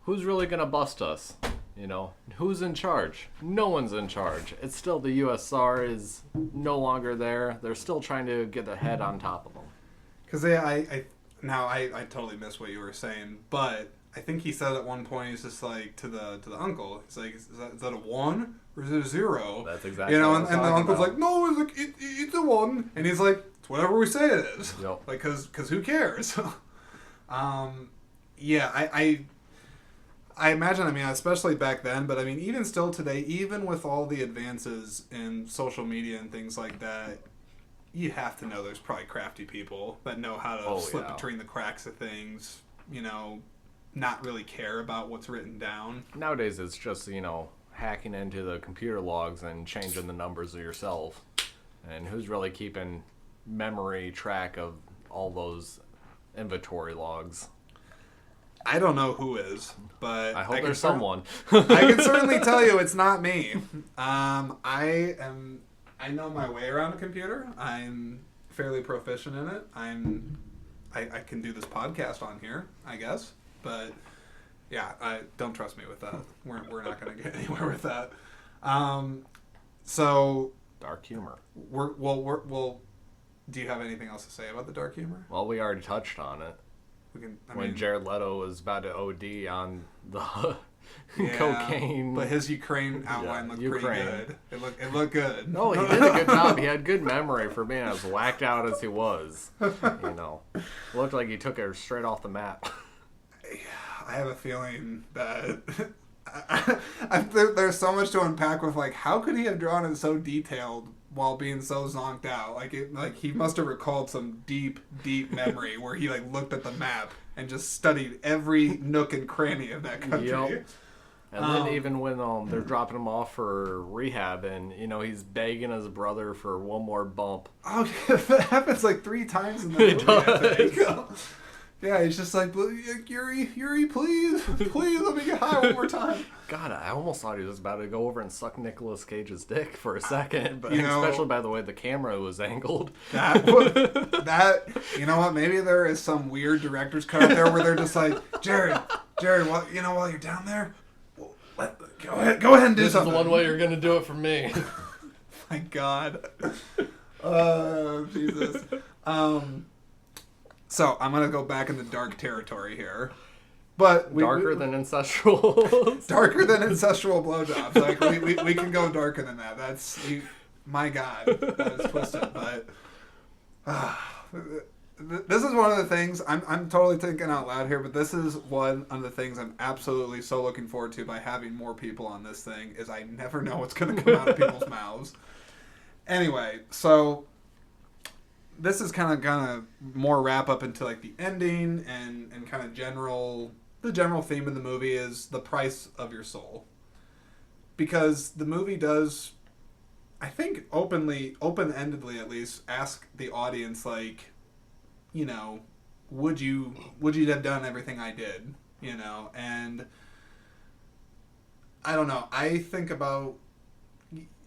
Speaker 2: who's really going to bust us? Who's in charge? No one's in charge. It's still the USSR is no longer there. They're still trying to get their head on top of them.
Speaker 1: Because I totally missed what you were saying, but I think he said at one point, he's just like to the uncle, he's like, is that a 1 or is it a 0?
Speaker 2: That's exactly what I was
Speaker 1: and the uncle's
Speaker 2: about.
Speaker 1: like, no, it's a 1, and he's like, it's whatever we say it is.
Speaker 2: Yep.
Speaker 1: Like, cause who cares? Yeah, I imagine, especially back then, but even still today, even with all the advances in social media and things like that, you have to know there's probably crafty people that know how to slip between the cracks of things, not really care about what's written down.
Speaker 2: Nowadays, it's just, hacking into the computer logs and changing the numbers of yourself. And who's really keeping memory track of all those inventory logs?
Speaker 1: I don't know who is, but
Speaker 2: I hope there's someone.
Speaker 1: I can certainly tell you it's not me. I know my way around a computer. I'm fairly proficient in it. I can do this podcast on here, I guess. But yeah, don't trust me with that. We're not going to get anywhere with that. So
Speaker 2: dark humor.
Speaker 1: Well. Do you have anything else to say about the dark humor?
Speaker 2: Well, we already touched on it. When Jared Leto was about to OD on the cocaine.
Speaker 1: But his Ukraine outline looked pretty good. It looked good.
Speaker 2: No, he did a good job. He had good memory for being as whacked out as he was. Looked like he took it straight off the map.
Speaker 1: I have a feeling that there's so much to unpack with, how could he have drawn it so detailed while being so zonked out? He must have recalled some deep memory where he looked at the map and just studied every nook and cranny of that country. Yep.
Speaker 2: And then even when they're dropping him off for rehab and, he's begging his brother for one more bump.
Speaker 1: Oh, yeah, that happens 3 times in the movie, I think. Yeah, he's just like, Yuri, please let me get high one more time.
Speaker 2: God, I almost thought he was about to go over and suck Nicolas Cage's dick for a second, but especially by the way the camera was angled.
Speaker 1: You know what? Maybe there is some weird director's cut out there where they're just like, Jared, while you're down there, go ahead and do something.
Speaker 2: This is the one way you're gonna do it for me.
Speaker 1: My God. Oh, Jesus. So I'm gonna go back into dark territory here, but
Speaker 2: darker than incestual.
Speaker 1: Darker than incestual blowjobs. We can go darker than that. That's my God, that is twisted. But this is one of the things I'm totally thinking out loud here. But this is one of the things I'm absolutely so looking forward to by having more people on this thing. Is I never know what's gonna come out of people's mouths. Anyway, so. this is kind of more wrap up into like the ending and kind of the general theme of the movie is the price of your soul, because the movie does, I think, open-endedly at least, ask the audience, like, you know, would you have done everything I did, you know? And I don't know. I think about,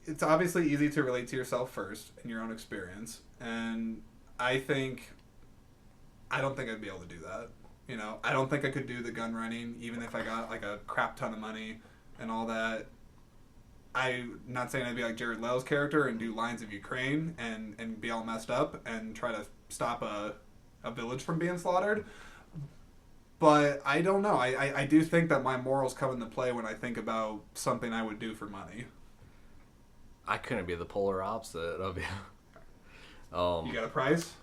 Speaker 1: it's obviously easy to relate to yourself first in your own experience, and I don't think I'd be able to do that. You know, I don't think I could do the gun running, even if I got like a crap ton of money and all that. I'm not saying I'd be like Jared Leto's character and do lines of Ukraine and be all messed up and try to stop a village from being slaughtered. But I don't know. I do think that my morals come into play when I think about something I would do for money.
Speaker 2: I couldn't be the polar opposite of you.
Speaker 1: You got a price?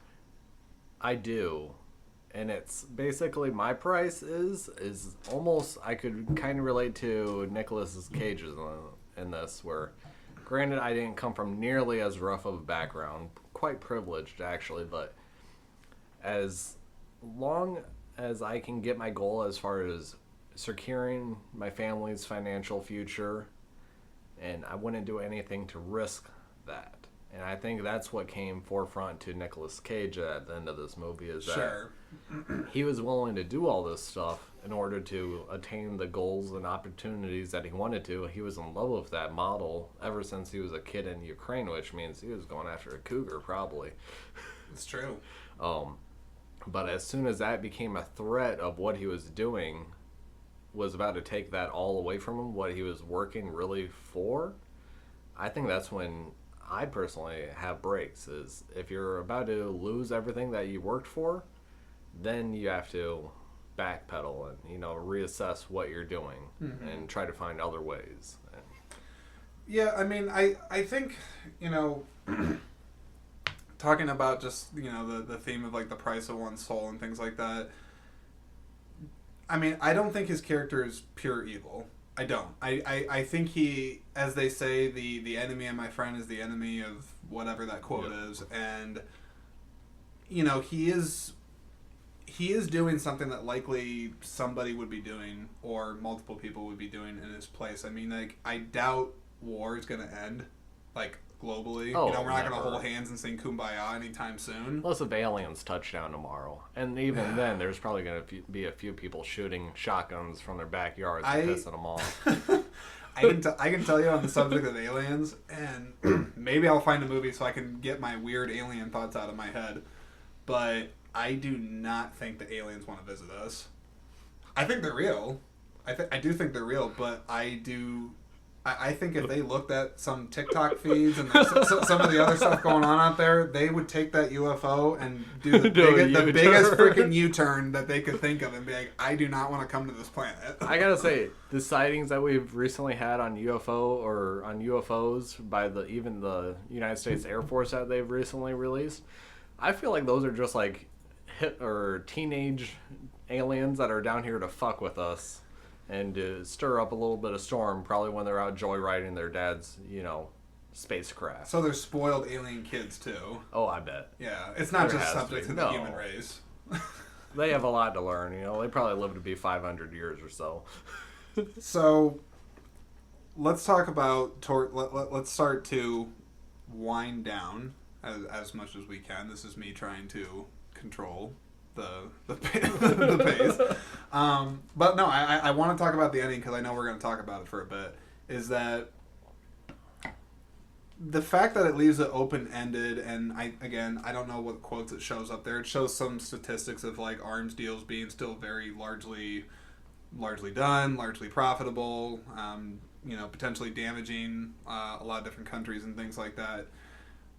Speaker 2: I do. And it's basically my price is almost, I could kind of relate to Nicolas Cage's in this, where granted I didn't come from nearly as rough of a background, quite privileged actually, but as long as I can get my goal as far as securing my family's financial future, and I wouldn't do anything to risk that. And I think that's what came forefront to Nicolas Cage at the end of this movie, is that
Speaker 1: Sure.
Speaker 2: he was willing to do all this stuff in order to attain the goals and opportunities that he wanted to. He was in love with that model ever since he was a kid in Ukraine, which means he was going after a cougar probably.
Speaker 1: It's true.
Speaker 2: But as soon as that became a threat of what he was doing was about to take that all away from him, what he was working really for, I think that's when I personally have breaks. Is if you're about to lose everything that you worked for, then you have to backpedal and, you know, reassess what you're doing and try to find other ways.
Speaker 1: Yeah, I mean, I think, you know, talking about just, you know, the theme of like the price of one's soul and things like that, I mean, I don't think his character is pure evil. I don't. I think he, as they say, the enemy of my friend is the enemy of whatever that quote is. And, you know, he is doing something that likely somebody would be doing, or multiple people would be doing in his place. I mean, like, I doubt war is going to end, like, globally.
Speaker 2: Oh,
Speaker 1: you know, we're not going to
Speaker 2: never.
Speaker 1: hold hands and sing Kumbaya anytime soon.
Speaker 2: Unless if aliens touch down tomorrow. And even then, there's probably going to be a few people shooting shotguns from their backyards and pissing them off.
Speaker 1: I can tell you on the subject of aliens, and maybe I'll find a movie so I can get my weird alien thoughts out of my head, but I do not think the aliens want to visit us. I think they're real. I do think they're real, but I think if they looked at some TikTok feeds and some of the other stuff going on out there, they would take that UFO and do the biggest freaking U-turn that they could think of and be like, I do not want to come to this planet.
Speaker 2: I gotta say, the sightings that we've recently had on UFOs by even the United States Air Force that they've recently released, I feel like those are just like teenage aliens that are down here to fuck with us and to stir up a little bit of storm, probably when they're out joyriding their dad's, you know, spacecraft.
Speaker 1: So they're spoiled alien kids too.
Speaker 2: Oh, I bet.
Speaker 1: Yeah, it's not
Speaker 2: There
Speaker 1: just
Speaker 2: has
Speaker 1: subject
Speaker 2: to
Speaker 1: to
Speaker 2: be.
Speaker 1: the
Speaker 2: No.
Speaker 1: human race.
Speaker 2: They have a lot to learn, you know. They probably live to be 500 years or so.
Speaker 1: So let's talk about let's start to wind down as much as we can. This is me trying to control the pace. But no, I want to talk about the ending because I know we're going to talk about it for a bit. Is that the fact that it leaves it open-ended, and I don't know what quotes it shows up there. It shows some statistics of like arms deals being still very largely done, largely profitable, you know, potentially damaging a lot of different countries and things like that.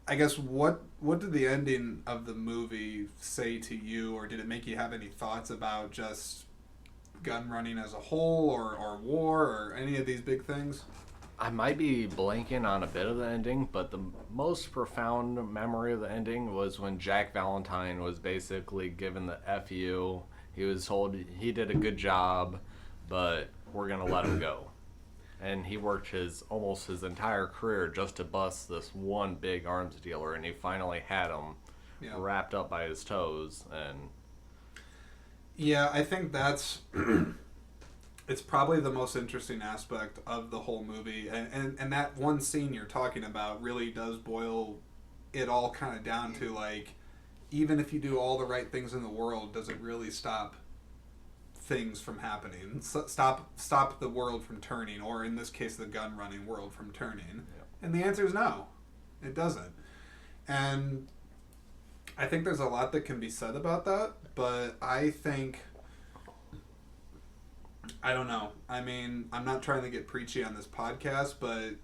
Speaker 1: I guess what did the ending of the movie say to you, or did it make you have any thoughts about just gun running as a whole, or war, or any of these big things?
Speaker 2: I might be blanking on a bit of the ending, but the most profound memory of the ending was when Jack Valentine was basically given the FU. He was told he did a good job, but we're going to let him go. And he worked almost his entire career just to bust this one big arms dealer, and he finally had him
Speaker 1: Yeah.
Speaker 2: wrapped up by his toes. And
Speaker 1: Yeah, I think that's it's probably the most interesting aspect of the whole movie, and that one scene you're talking about really does boil it all kind of down to, like, even if you do all the right things in the world, does it really stop things from happening? Stop the world from turning, or in this case, the gun running world from turning?
Speaker 2: Yep.
Speaker 1: And the answer is no, it doesn't. And I think there's a lot that can be said about that, but I think, I don't know. I mean, I'm not trying to get preachy on this podcast, but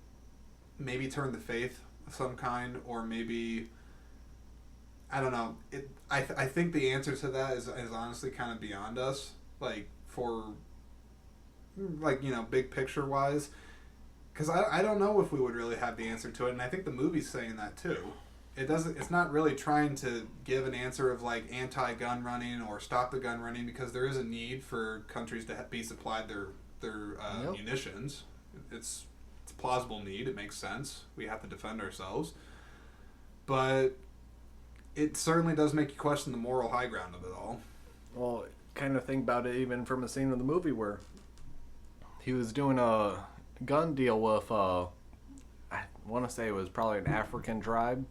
Speaker 1: maybe turn to faith of some kind, or maybe, I don't know. I think the answer to that is honestly kind of beyond us, like, for, like, big picture wise, because I don't know if we would really have the answer to it, and I think the movie's saying that too. It's not really trying to give an answer of, like, anti-gun running or stop the gun running, because there is a need for countries to be supplied their
Speaker 2: Yep.
Speaker 1: munitions. It's a plausible need. It makes sense. We have to defend ourselves, but it certainly does make you question the moral high ground of it all.
Speaker 2: well, kind of think about it even from a scene in the movie where he was doing a gun deal with I want to say it was probably an African tribe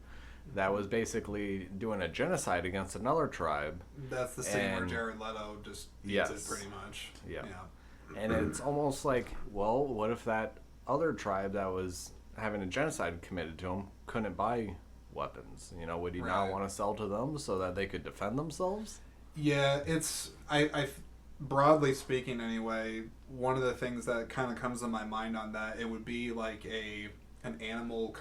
Speaker 2: that was basically doing a genocide against another tribe.
Speaker 1: That's the scene where
Speaker 2: And-
Speaker 1: Jared Leto just eats
Speaker 2: Yes.
Speaker 1: it pretty much.
Speaker 2: Yeah. And it's almost like, well, what if that other tribe that was having a genocide committed to them couldn't buy weapons? Would he not
Speaker 1: Right.
Speaker 2: want to sell to them so that they could defend themselves?
Speaker 1: Yeah, it's I broadly speaking anyway, one of the things that kind of comes to my mind on that, it would be like an animal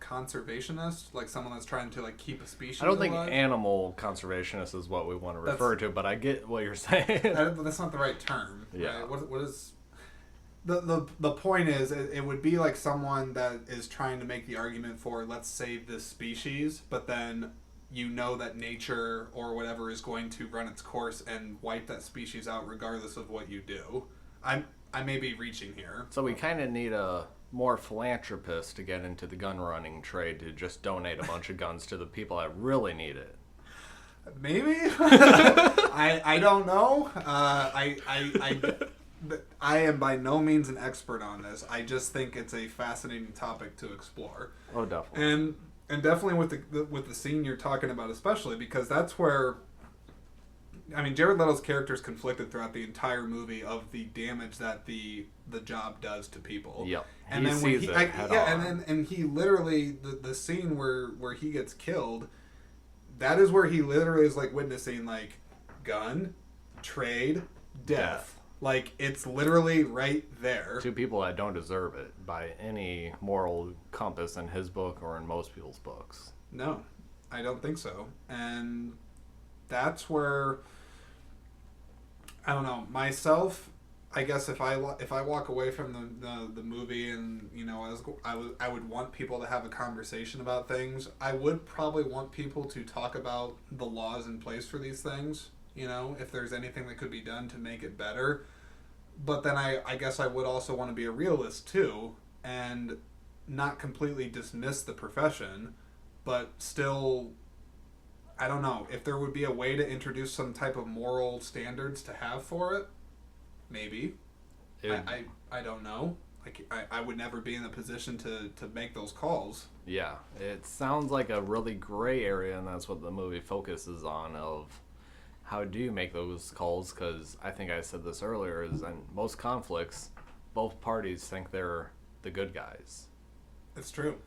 Speaker 1: conservationist, like someone that's trying to, like, keep a species
Speaker 2: I don't think
Speaker 1: alive.
Speaker 2: animal conservationist is what we want to
Speaker 1: That's-
Speaker 2: refer to, but I get what you're saying.
Speaker 1: That's not the right term.
Speaker 2: Yeah.
Speaker 1: Right? What is the point is, it would be like someone that is trying to make the argument for, let's save this species, but then that nature or whatever is going to run its course and wipe that species out regardless of what you do. I may be reaching here.
Speaker 2: So we kind of need a more philanthropist to get into the gun running trade, to just donate a bunch of guns to the people that really need it.
Speaker 1: Maybe. I don't know. I am by no means an expert on this. I just think it's a fascinating topic to explore.
Speaker 2: Oh, definitely.
Speaker 1: And definitely with the scene you're talking about, especially because that's where, I mean, Jared Leto's character is conflicted throughout the entire movie of the damage that the job does to people.
Speaker 2: Yep.
Speaker 1: And
Speaker 2: He
Speaker 1: then
Speaker 2: sees
Speaker 1: when
Speaker 2: it head on.
Speaker 1: and he literally, the scene where he gets killed, that is where he literally is, like, witnessing, like, gun, trade, death. Like, it's literally right there.
Speaker 2: Two people that don't deserve it by any moral compass in his book or in most people's books.
Speaker 1: No, I don't think so. And that's where, I don't know, myself, I guess if I walk away from the movie and, I would want people to have a conversation about things. I would probably want people to talk about the laws in place for these things, if there's anything that could be done to make it better. But then I guess I would also want to be a realist too, and not completely dismiss the profession, but still, I don't know, if there would be a way to introduce some type of moral standards to have for it, maybe. I don't know. I would never be in a position to make those calls.
Speaker 2: Yeah, it sounds like a really gray area, and that's what the movie focuses on, of how do you make those calls, because I think I said this earlier, is in most conflicts, both parties think they're the good guys.
Speaker 1: It's true.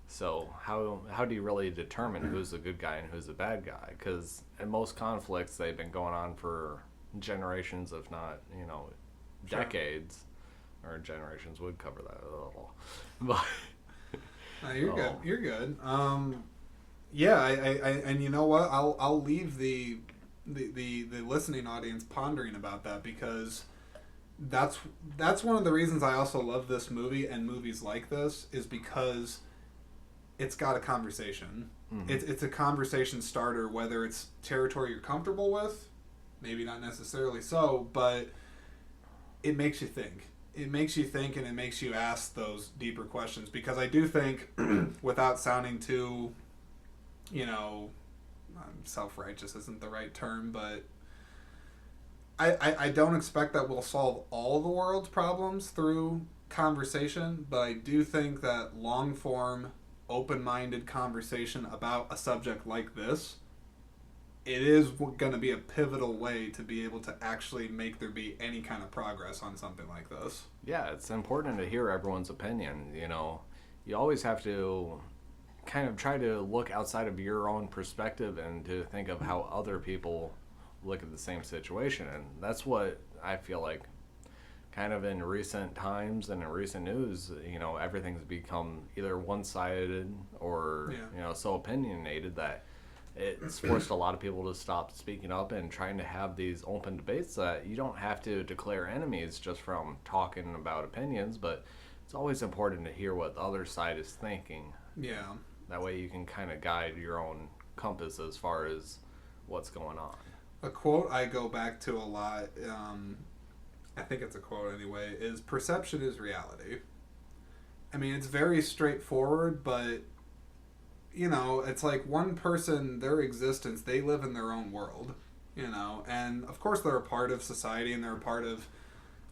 Speaker 2: So how do you really determine who's the good guy and who's the bad guy? Because in most conflicts, they've been going on for generations, if not,
Speaker 1: Sure.
Speaker 2: decades. Or generations would cover that a little. But
Speaker 1: No, you're good. You're good. Yeah, I and you know what? I'll leave the listening audience pondering about that, because that's one of the reasons I also love this movie and movies like this, is because it's got a conversation.
Speaker 2: Mhm.
Speaker 1: It's a conversation starter, whether it's territory you're comfortable with, maybe not necessarily so, but it makes you think. It makes you think, and it makes you ask those deeper questions, because I do think, without sounding too you know, self-righteous isn't the right term, but I don't expect that we'll solve all the world's problems through conversation, but I do think that long-form, open-minded conversation about a subject like this, it is going to be a pivotal way to be able to actually make there be any kind of progress on something like this.
Speaker 2: Yeah, it's important to hear everyone's opinion. You always have to kind of try to look outside of your own perspective and to think of how other people look at the same situation. And that's what I feel like kind of in recent times and in recent news, everything's become either one-sided or, so opinionated that it's forced a lot of people to stop speaking up and trying to have these open debates that you don't have to declare enemies just from talking about opinions, but it's always important to hear what the other side is thinking.
Speaker 1: Yeah.
Speaker 2: That way you can kind of guide your own compass as far as what's going on.
Speaker 1: A quote I go back to a lot, I think it's a quote anyway, is perception is reality. I mean, it's very straightforward, but it's like one person, their existence, they live in their own world, and of course they're a part of society and they're a part of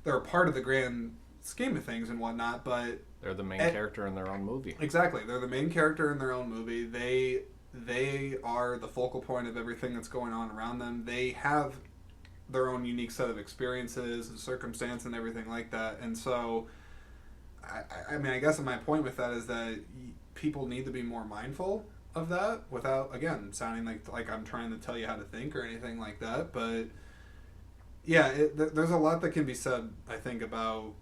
Speaker 1: the grand scheme of things and whatnot, but
Speaker 2: they're the main character in their own movie.
Speaker 1: Exactly. They're the main character in their own movie. They are the focal point of everything that's going on around them. They have their own unique set of experiences and circumstance and everything like that. And so, I mean, I guess my point with that is that people need to be more mindful of that without, again, sounding like I'm trying to tell you how to think or anything like that. But, yeah, there's a lot that can be said, I think, about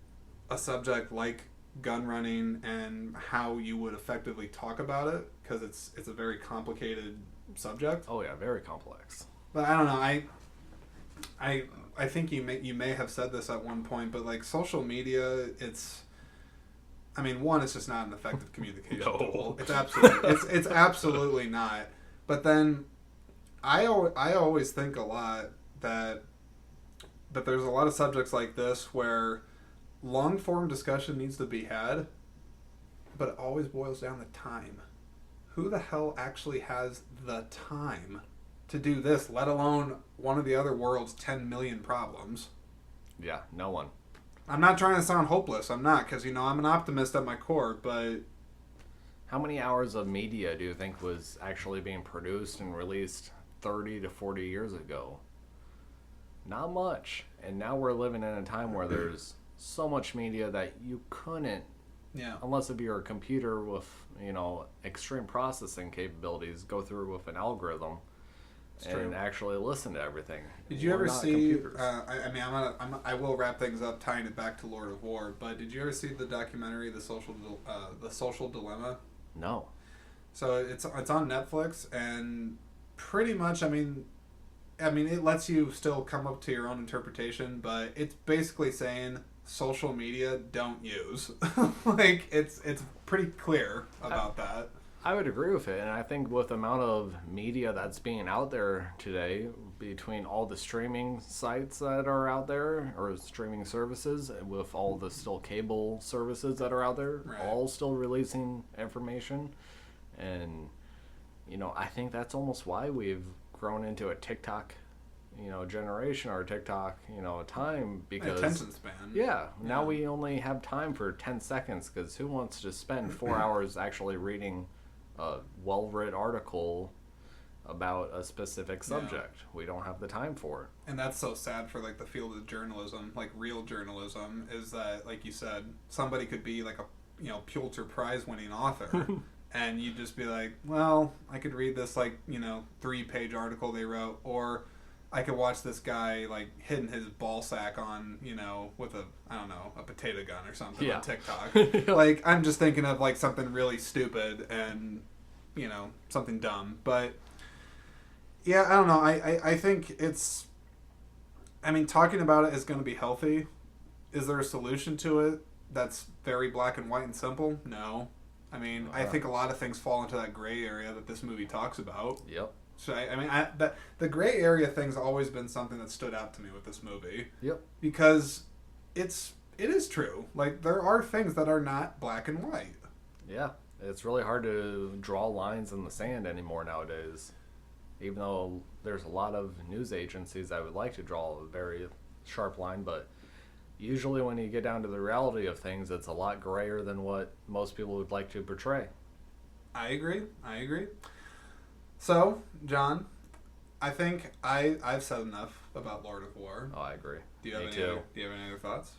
Speaker 1: a subject like gun running and how you would effectively talk about it, because it's a very complicated subject.
Speaker 2: Oh, yeah, very complex.
Speaker 1: But I don't know, I think you may have said this at one point, but like social media, it's just not an effective communication tool. It's absolutely not. But then I always think a lot that there's a lot of subjects like this where long form discussion needs to be had, but it always boils down to time. Who the hell actually has the time to do this, let alone one of the other world's 10 million problems?
Speaker 2: Yeah, no one.
Speaker 1: I'm not trying to sound hopeless. I'm not, because, I'm an optimist at my core, but...
Speaker 2: How many hours of media do you think was actually being produced and released 30 to 40 years ago? Not much. And now we're living in a time where there's so much media that you couldn't, unless if you're a computer with, extreme processing capabilities, go through with an algorithm and actually listen to everything.
Speaker 1: Did you ever see? I will wrap things up, tying it back to Lord of War. But did you ever see the documentary, The Social Dilemma?
Speaker 2: No.
Speaker 1: So it's on Netflix, and pretty much, it lets you still come up to your own interpretation, but it's basically saying social media don't use. Like, it's pretty clear about that.
Speaker 2: I would agree with it, and I think with the amount of media that's being out there today, between all the streaming sites that are out there, or streaming services, with all the still cable services that are out there,
Speaker 1: right,
Speaker 2: all still releasing information, and, I think that's almost why we've grown into a TikTok generation, or TikTok, time, because
Speaker 1: attention span.
Speaker 2: Yeah, now we only have time for 10 seconds, because who wants to spend 4 hours actually reading a well-written article about a specific subject? We don't have the time for it.
Speaker 1: And that's so sad for, like, the field of journalism, like real journalism, is that, like you said, somebody could be like a Pulitzer Prize winning author. And you'd just be like, well, I could read this 3-page article they wrote, or I could watch this guy hitting his ball sack on, with a potato gun or something on TikTok. I'm just thinking of something really stupid and, something dumb. But yeah, I don't know. I think it's, talking about it is going to be healthy. Is there a solution to it that's very black and white and simple? No. I think a lot of things fall into that gray area that this movie talks about.
Speaker 2: Yep.
Speaker 1: So the gray area thing's always been something that stood out to me with this movie.
Speaker 2: Yep.
Speaker 1: Because it is true. There are things that are not black and white.
Speaker 2: Yeah. It's really hard to draw lines in the sand anymore nowadays. Even though there's a lot of news agencies that would like to draw a very sharp line, but usually when you get down to the reality of things, it's a lot grayer than what most people would like to portray.
Speaker 1: I agree. So, John, I think I've said enough about Lord of War.
Speaker 2: Oh, I agree.
Speaker 1: Do you have any other thoughts?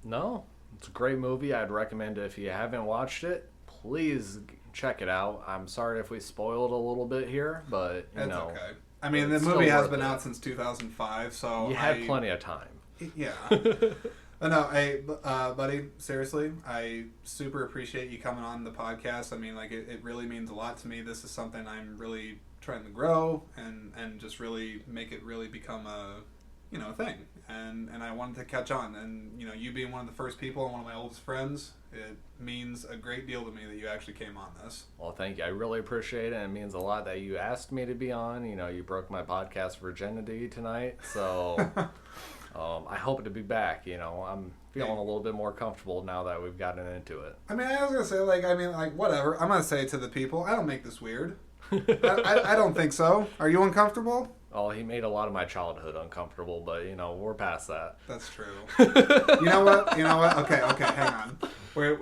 Speaker 2: No, it's a great movie. I'd recommend it if you haven't watched it. Please check it out. I'm sorry if we spoiled a little bit here, but you know,
Speaker 1: okay. I mean, the movie has been out since 2005, so
Speaker 2: you had plenty of time.
Speaker 1: Yeah. But no, hey, buddy, seriously, I super appreciate you coming on the podcast. I mean, like, it really means a lot to me. This is something I'm really trying to grow and just really make it really become a thing. And I wanted to catch on. And, you being one of the first people and one of my oldest friends, it means a great deal to me that you actually came on this.
Speaker 2: Well, thank you. I really appreciate it. It means a lot that you asked me to be on. You broke my podcast virginity tonight. So I hope to be back. I'm feeling a little bit more comfortable now that we've gotten into it.
Speaker 1: I mean, I was going to say, whatever. I'm going to say it to the people. I don't make this weird. I don't think so. Are you uncomfortable?
Speaker 2: Oh, he made a lot of my childhood uncomfortable, but, we're past that.
Speaker 1: That's true. You know what? Okay, hang on. Wait.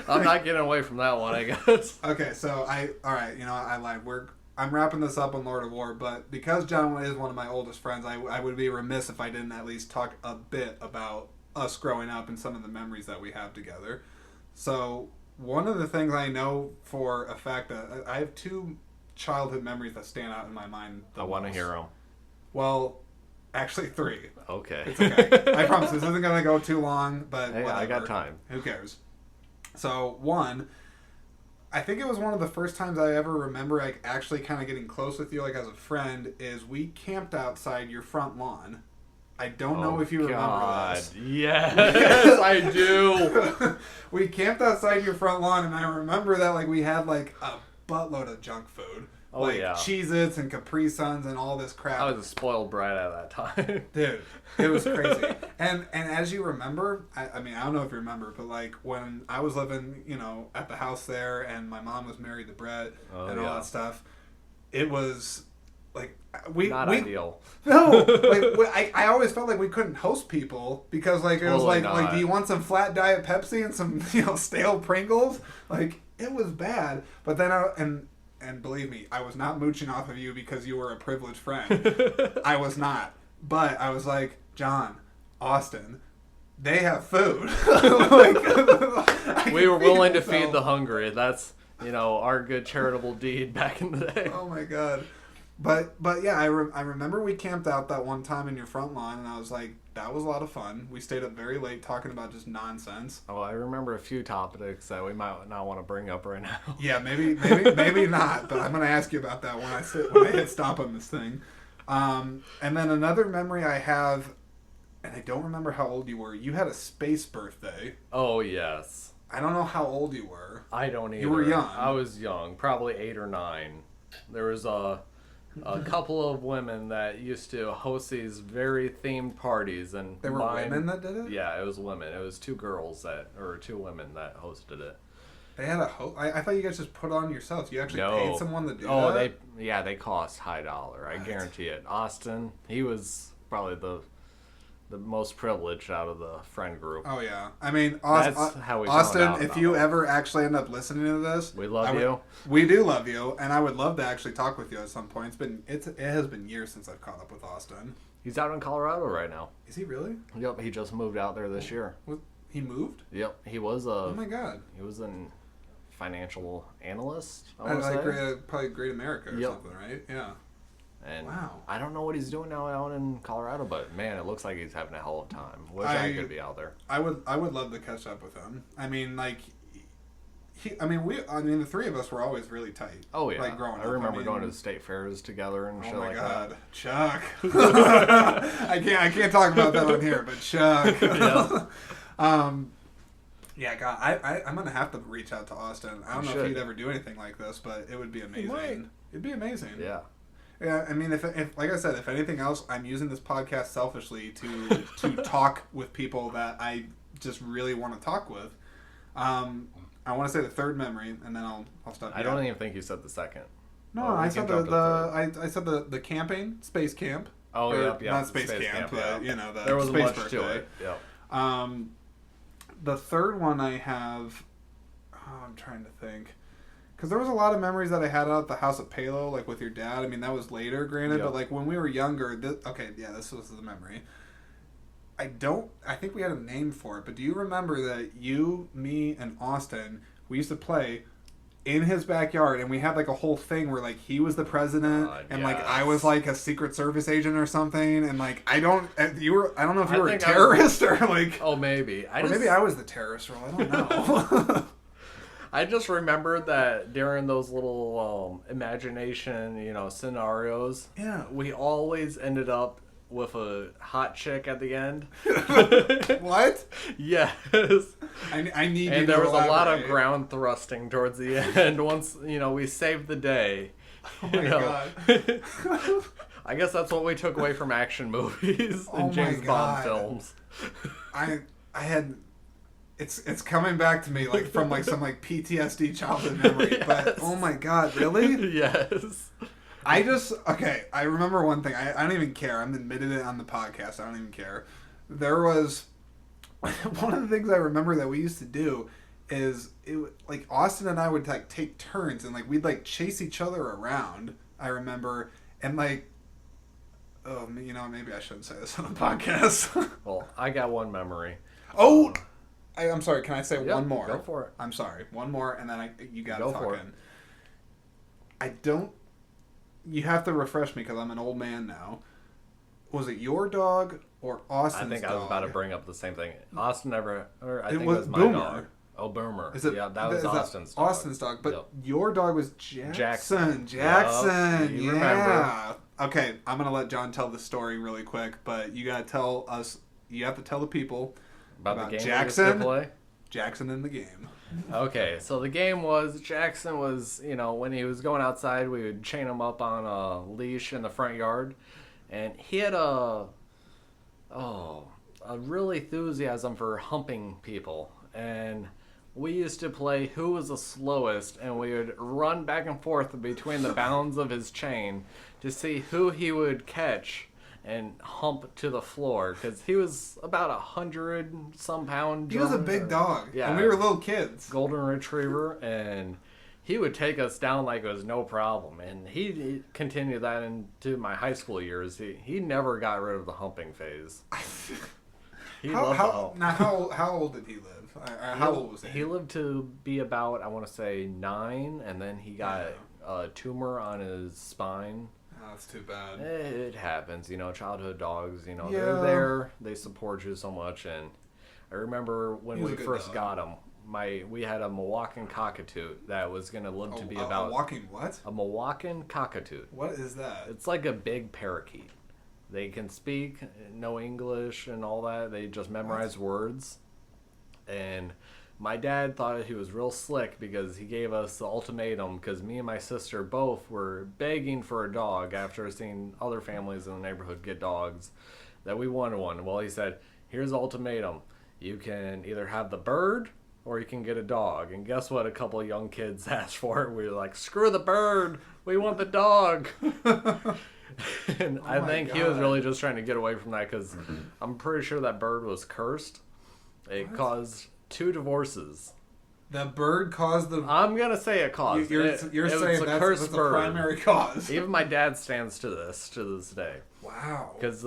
Speaker 2: I'm not getting away from that one, I guess.
Speaker 1: Okay, so all right, I lied. I'm wrapping this up on Lord of War, but because John is one of my oldest friends, I would be remiss if I didn't at least talk a bit about us growing up and some of the memories that we have together. So, one of the things I know for a fact that I have two childhood memories that stand out in my mind.
Speaker 2: I want to hear them.
Speaker 1: Well, actually 3.
Speaker 2: Okay.
Speaker 1: It's okay. I promise this isn't going to go too long, but
Speaker 2: hey,
Speaker 1: whatever.
Speaker 2: I got time.
Speaker 1: Who cares? So, one, I think it was one of the first times I ever remember actually kind of getting close with you as a friend is we camped outside your front lawn. I don't know if you remember this.
Speaker 2: Yes, I do.
Speaker 1: We camped outside your front lawn, and I remember that we had a buttload of junk food.
Speaker 2: Oh, yeah.
Speaker 1: Cheez-Its and Capri Suns and all this crap.
Speaker 2: I was a spoiled brat at that time.
Speaker 1: Dude, it was crazy. and as you remember, I mean, I don't know if you remember, but when I was living, at the house there and my mom was married to Brett and all that stuff, it was
Speaker 2: not ideal.
Speaker 1: No, I always felt like we couldn't host people because it was
Speaker 2: not.
Speaker 1: do you want some flat diet Pepsi and some stale Pringles? It was bad. But then and believe me, I was not mooching off of you because you were a privileged friend. I was not. But I was like, John, Austin, they have food.
Speaker 2: We were willing to feed the hungry. That's our good charitable deed back in the day.
Speaker 1: Oh my God. But yeah, I remember we camped out that one time in your front lawn, and I was like, that was a lot of fun. We stayed up very late talking about just nonsense.
Speaker 2: Oh, I remember a few topics that we might not want to bring up right now.
Speaker 1: Yeah, maybe not, but I'm going to ask you about that when I hit stop on this thing. And then another memory I have, and I don't remember how old you were. You had a space birthday.
Speaker 2: Oh, yes.
Speaker 1: I don't know how old you were.
Speaker 2: I don't either.
Speaker 1: You were young.
Speaker 2: I was young, probably 8 or 9. There was a couple of women that used to host these very themed parties, and
Speaker 1: there were women that did it.
Speaker 2: Yeah, it was women. It was 2 women that hosted it.
Speaker 1: They had a I thought you guys just put on yourselves. You actually paid someone to do that.
Speaker 2: Oh, they cost high dollar. I guarantee it. Austin, he was probably the most privileged out of the friend group.
Speaker 1: Oh yeah, I mean,
Speaker 2: that's how we
Speaker 1: Austin. If you ever actually end up listening to this,
Speaker 2: we love you.
Speaker 1: We do love you, and I would love to actually talk with you at some point. It has been years since I've caught up with Austin.
Speaker 2: He's out in Colorado right now.
Speaker 1: Is he really?
Speaker 2: Yep, he just moved out there this year.
Speaker 1: He moved?
Speaker 2: Yep, he was
Speaker 1: oh my God.
Speaker 2: He was an financial analyst.
Speaker 1: Probably Great America or something, right? Yeah.
Speaker 2: And wow. I don't know what he's doing now out in Colorado, but man, it looks like he's having a hell of a time. Wish I could be out there.
Speaker 1: I would love to catch up with him. I mean, the 3 of us were always really tight.
Speaker 2: Oh yeah,
Speaker 1: growing up.
Speaker 2: I remember going to the state fairs together and shit like that. Oh my God,
Speaker 1: Chuck! I can't talk about that on here, but Chuck.
Speaker 2: Yeah.
Speaker 1: Yeah, God, I'm gonna have to reach out to Austin. I don't know if he'd ever do anything like this, but it would be amazing. It'd be amazing.
Speaker 2: Yeah.
Speaker 1: Yeah, I mean, if like I said, if anything else, I'm using this podcast selfishly to talk with people that I just really want to talk with. I want to say the third memory, and then I'll stop.
Speaker 2: I don't even think you said the second.
Speaker 1: No,
Speaker 2: Oh,
Speaker 1: I
Speaker 2: we
Speaker 1: said
Speaker 2: can jump to the
Speaker 1: I said the camping space camp.
Speaker 2: Oh,
Speaker 1: Or,
Speaker 2: yep,
Speaker 1: not space camp, but
Speaker 2: yeah.
Speaker 1: you know the
Speaker 2: There wasn't
Speaker 1: space
Speaker 2: much
Speaker 1: birthday.
Speaker 2: to it. Yep.
Speaker 1: The third one I have. Oh, I'm trying to think. Because there was a lot of memories that I had out at the house at Palo, like with your dad. I mean, that was later, granted,
Speaker 2: Yep.
Speaker 1: but like when we were younger, this was the memory. I think we had a name for it, but do you remember that you, me, and Austin, we used to play in his backyard, and we had like a whole thing where like he was the president, and like I was like a Secret Service agent or something, and like I don't know if you were a terrorist or like.
Speaker 2: Oh, maybe.
Speaker 1: Maybe I was the terrorist role. I don't know.
Speaker 2: I just remembered that during those little imagination, scenarios,
Speaker 1: Yeah.
Speaker 2: we always ended up with a hot chick at the end.
Speaker 1: What?
Speaker 2: Yes.
Speaker 1: I need you
Speaker 2: And
Speaker 1: to
Speaker 2: there was a lot of
Speaker 1: elaborate.
Speaker 2: ground thrusting towards the end once, we saved the day.
Speaker 1: Oh my god.
Speaker 2: I guess that's what we took away from action movies
Speaker 1: Oh
Speaker 2: and
Speaker 1: my
Speaker 2: James
Speaker 1: God.
Speaker 2: Bond films.
Speaker 1: I had it's coming back to me like from like some like PTSD childhood memory.
Speaker 2: Yes.
Speaker 1: But oh my god, really?
Speaker 2: Yes.
Speaker 1: I remember one thing. I don't even care. I'm admitted it on the podcast. I don't even care. There was one of the things I remember that we used to do is like Austin and I would like take turns and like we'd like chase each other around. I remember and like maybe I shouldn't say this on the podcast.
Speaker 2: Well, I got one memory.
Speaker 1: Oh, I'm sorry. Can I say
Speaker 2: Yep,
Speaker 1: one more?
Speaker 2: go for it.
Speaker 1: I'm sorry. One more, and then you got to
Speaker 2: Go
Speaker 1: talk
Speaker 2: for it.
Speaker 1: in. I don't. You have to refresh me because I'm an old man now. Was it your dog or Austin's dog?
Speaker 2: I think I was about to bring up the same thing. Austin never, or I think it
Speaker 1: was
Speaker 2: was my
Speaker 1: Boomer.
Speaker 2: dog. Oh, Boomer.
Speaker 1: Is it,
Speaker 2: Yeah, that was
Speaker 1: is that
Speaker 2: Austin's dog.
Speaker 1: Austin's dog, but
Speaker 2: Yep.
Speaker 1: your dog was Jackson.
Speaker 2: Jackson.
Speaker 1: Jackson.
Speaker 2: Yep, you
Speaker 1: Yeah. Okay, I'm gonna let John tell the story really quick, but you gotta tell us. You have to tell the people
Speaker 2: About the game
Speaker 1: Jackson.
Speaker 2: we used to play.
Speaker 1: Jackson in the game.
Speaker 2: Okay, so the game was Jackson was, when he was going outside, we would chain him up on a leash in the front yard, and he had a real enthusiasm for humping people, and we used to play who was the slowest, and we would run back and forth between the bounds of his chain to see who he would catch and hump to the floor, because he was about 100-some pound.
Speaker 1: He was a big dog.
Speaker 2: Yeah.
Speaker 1: And we were little kids.
Speaker 2: Golden retriever, and he would take us down like it was no problem. And he continued that into my high school years. He never got rid of the humping phase. He loved the hump.
Speaker 1: Now, how old did he live? How old was he?
Speaker 2: He lived to be about, I want to say, 9, and then he got a tumor on his spine.
Speaker 1: Oh, that's too bad.
Speaker 2: It happens, childhood dogs,
Speaker 1: Yeah.
Speaker 2: they're there, they support you so much. And I remember when
Speaker 1: He was
Speaker 2: we
Speaker 1: a good
Speaker 2: first
Speaker 1: dog.
Speaker 2: got him, we had a Milwaukee cockatoo that was going to live to be
Speaker 1: A
Speaker 2: about...
Speaker 1: walking what?
Speaker 2: A Milwaukee cockatoo.
Speaker 1: What is that?
Speaker 2: It's like a big parakeet. They can speak, no English and all that. They just memorize words. And my dad thought he was real slick because he gave us the ultimatum, because me and my sister both were begging for a dog after seeing other families in the neighborhood get dogs, that we wanted one. Well, he said, here's the ultimatum. You can either have the bird or you can get a dog. And guess what? A couple of young kids asked for it. We were like, screw the bird. We want the dog. And I think he was
Speaker 1: God.
Speaker 2: really just trying to get away from that, because I'm pretty sure that bird was cursed. It caused 2 divorces.
Speaker 1: The bird caused the.
Speaker 2: I'm gonna say it caused.
Speaker 1: You're
Speaker 2: it
Speaker 1: saying
Speaker 2: was a
Speaker 1: that's
Speaker 2: cursed
Speaker 1: the
Speaker 2: bird.
Speaker 1: primary cause.
Speaker 2: Even my dad stands to this day,
Speaker 1: Wow.
Speaker 2: because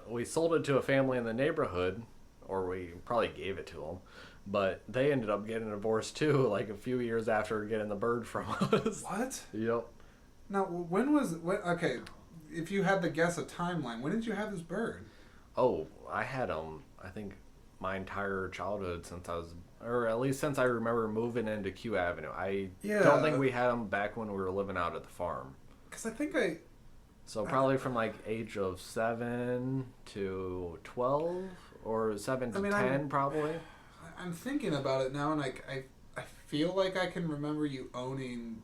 Speaker 2: we sold it to a family in the neighborhood, or we probably gave it to them, but they ended up getting a divorce too, like a few years after getting the bird from us.
Speaker 1: What?
Speaker 2: Yep.
Speaker 1: Now, okay, if you had to guess a timeline, when did you have this bird?
Speaker 2: Oh, I had I think my entire childhood since I was, or at least since I remember moving into Q Avenue. I don't think we had them back when we were living out at the farm.
Speaker 1: Because I think
Speaker 2: So probably from like age of 7 to 12, or 7 to 10 probably.
Speaker 1: I'm thinking about it now, and I feel like I can remember you owning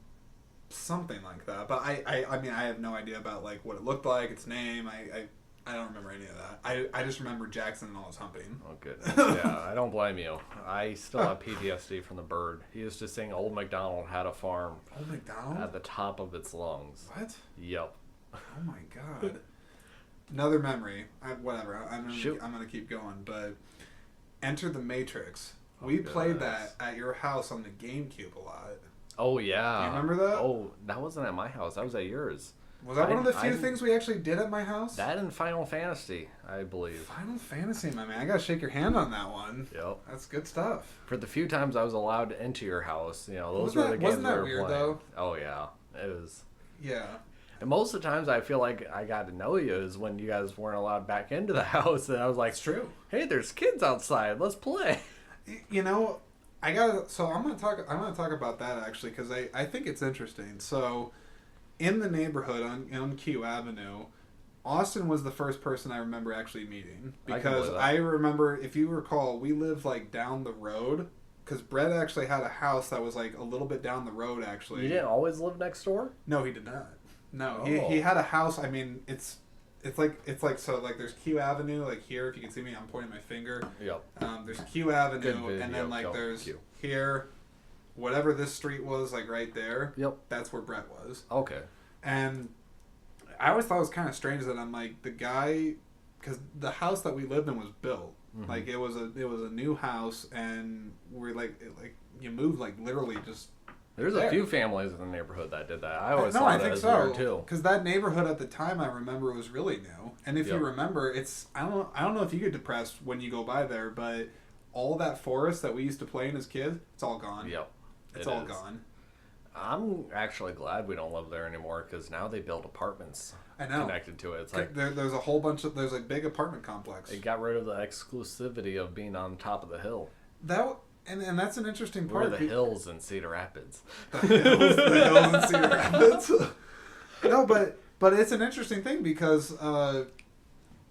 Speaker 1: something like that, but I mean I have no idea about like what it looked like, its name. I don't remember any of that. I just remember Jackson and all his humping.
Speaker 2: Oh, goodness. Yeah, I don't blame you. I still have PTSD from the bird. He used to sing Old MacDonald Had a Farm
Speaker 1: Old MacDonald?
Speaker 2: at the top of its lungs.
Speaker 1: What?
Speaker 2: Yep.
Speaker 1: Oh my god. Another memory. Whatever. I'm
Speaker 2: Shoot.
Speaker 1: gonna keep going. But Enter the Matrix. We played that at your house on the GameCube a lot.
Speaker 2: Oh, yeah.
Speaker 1: Do you remember that?
Speaker 2: Oh, that wasn't at my house. That was at yours.
Speaker 1: Was that one of the few things we actually did at my house?
Speaker 2: That and Final Fantasy, I believe.
Speaker 1: Final Fantasy, my man. I gotta shake your hand on that one.
Speaker 2: Yep.
Speaker 1: That's good stuff.
Speaker 2: For the few times I was allowed into your house, those were the games
Speaker 1: wasn't that
Speaker 2: we were
Speaker 1: weird,
Speaker 2: playing.
Speaker 1: though?
Speaker 2: Oh, yeah. It was.
Speaker 1: Yeah.
Speaker 2: And most of the times I feel like I got to know you is when you guys weren't allowed back into the house. And I was like,
Speaker 1: it's true.
Speaker 2: Hey, there's kids outside. Let's play.
Speaker 1: I'm gonna talk about that actually because I think it's interesting. So, in the neighborhood on Q Avenue, Austin was the first person I remember actually meeting because I remember, if you recall, we lived like down the road because Brett actually had a house that was like a little bit down the road. Actually,
Speaker 2: You didn't always live next door?
Speaker 1: No, he did not. No,
Speaker 2: Oh.
Speaker 1: he had a house. I mean, it's like so like there's Q Avenue like here. If you can see me, I'm pointing my finger.
Speaker 2: Yep.
Speaker 1: There's Q Avenue,
Speaker 2: Good video,
Speaker 1: and then like there's
Speaker 2: Q.
Speaker 1: here, whatever this street was like right there.
Speaker 2: Yep.
Speaker 1: That's where Brett was.
Speaker 2: Okay.
Speaker 1: And I always thought it was kind of strange that I'm like the guy, because the house that we lived in was built.
Speaker 2: Mm-hmm.
Speaker 1: Like it was a new house, and we're like you moved like literally just.
Speaker 2: There's
Speaker 1: there.
Speaker 2: a few families in the neighborhood that did that. I always
Speaker 1: No,
Speaker 2: thought
Speaker 1: I
Speaker 2: that
Speaker 1: think
Speaker 2: was
Speaker 1: so.
Speaker 2: weird too.
Speaker 1: Because that neighborhood at the time, I remember, was really new. And if you remember, it's I don't know if you get depressed when you go by there, but all that forest that we used to play in as kids, it's all gone.
Speaker 2: Yep.
Speaker 1: It's all gone.
Speaker 2: I'm actually glad we don't live there anymore because now they build apartments
Speaker 1: I know.
Speaker 2: connected to it. It's like
Speaker 1: there's a whole bunch of there's a big apartment complex.
Speaker 2: it got rid of the exclusivity of being on top of the hill.
Speaker 1: And that's an interesting
Speaker 2: We're
Speaker 1: part.
Speaker 2: the hills in Cedar Rapids.
Speaker 1: The hills in Cedar Rapids. No, but it's an interesting thing because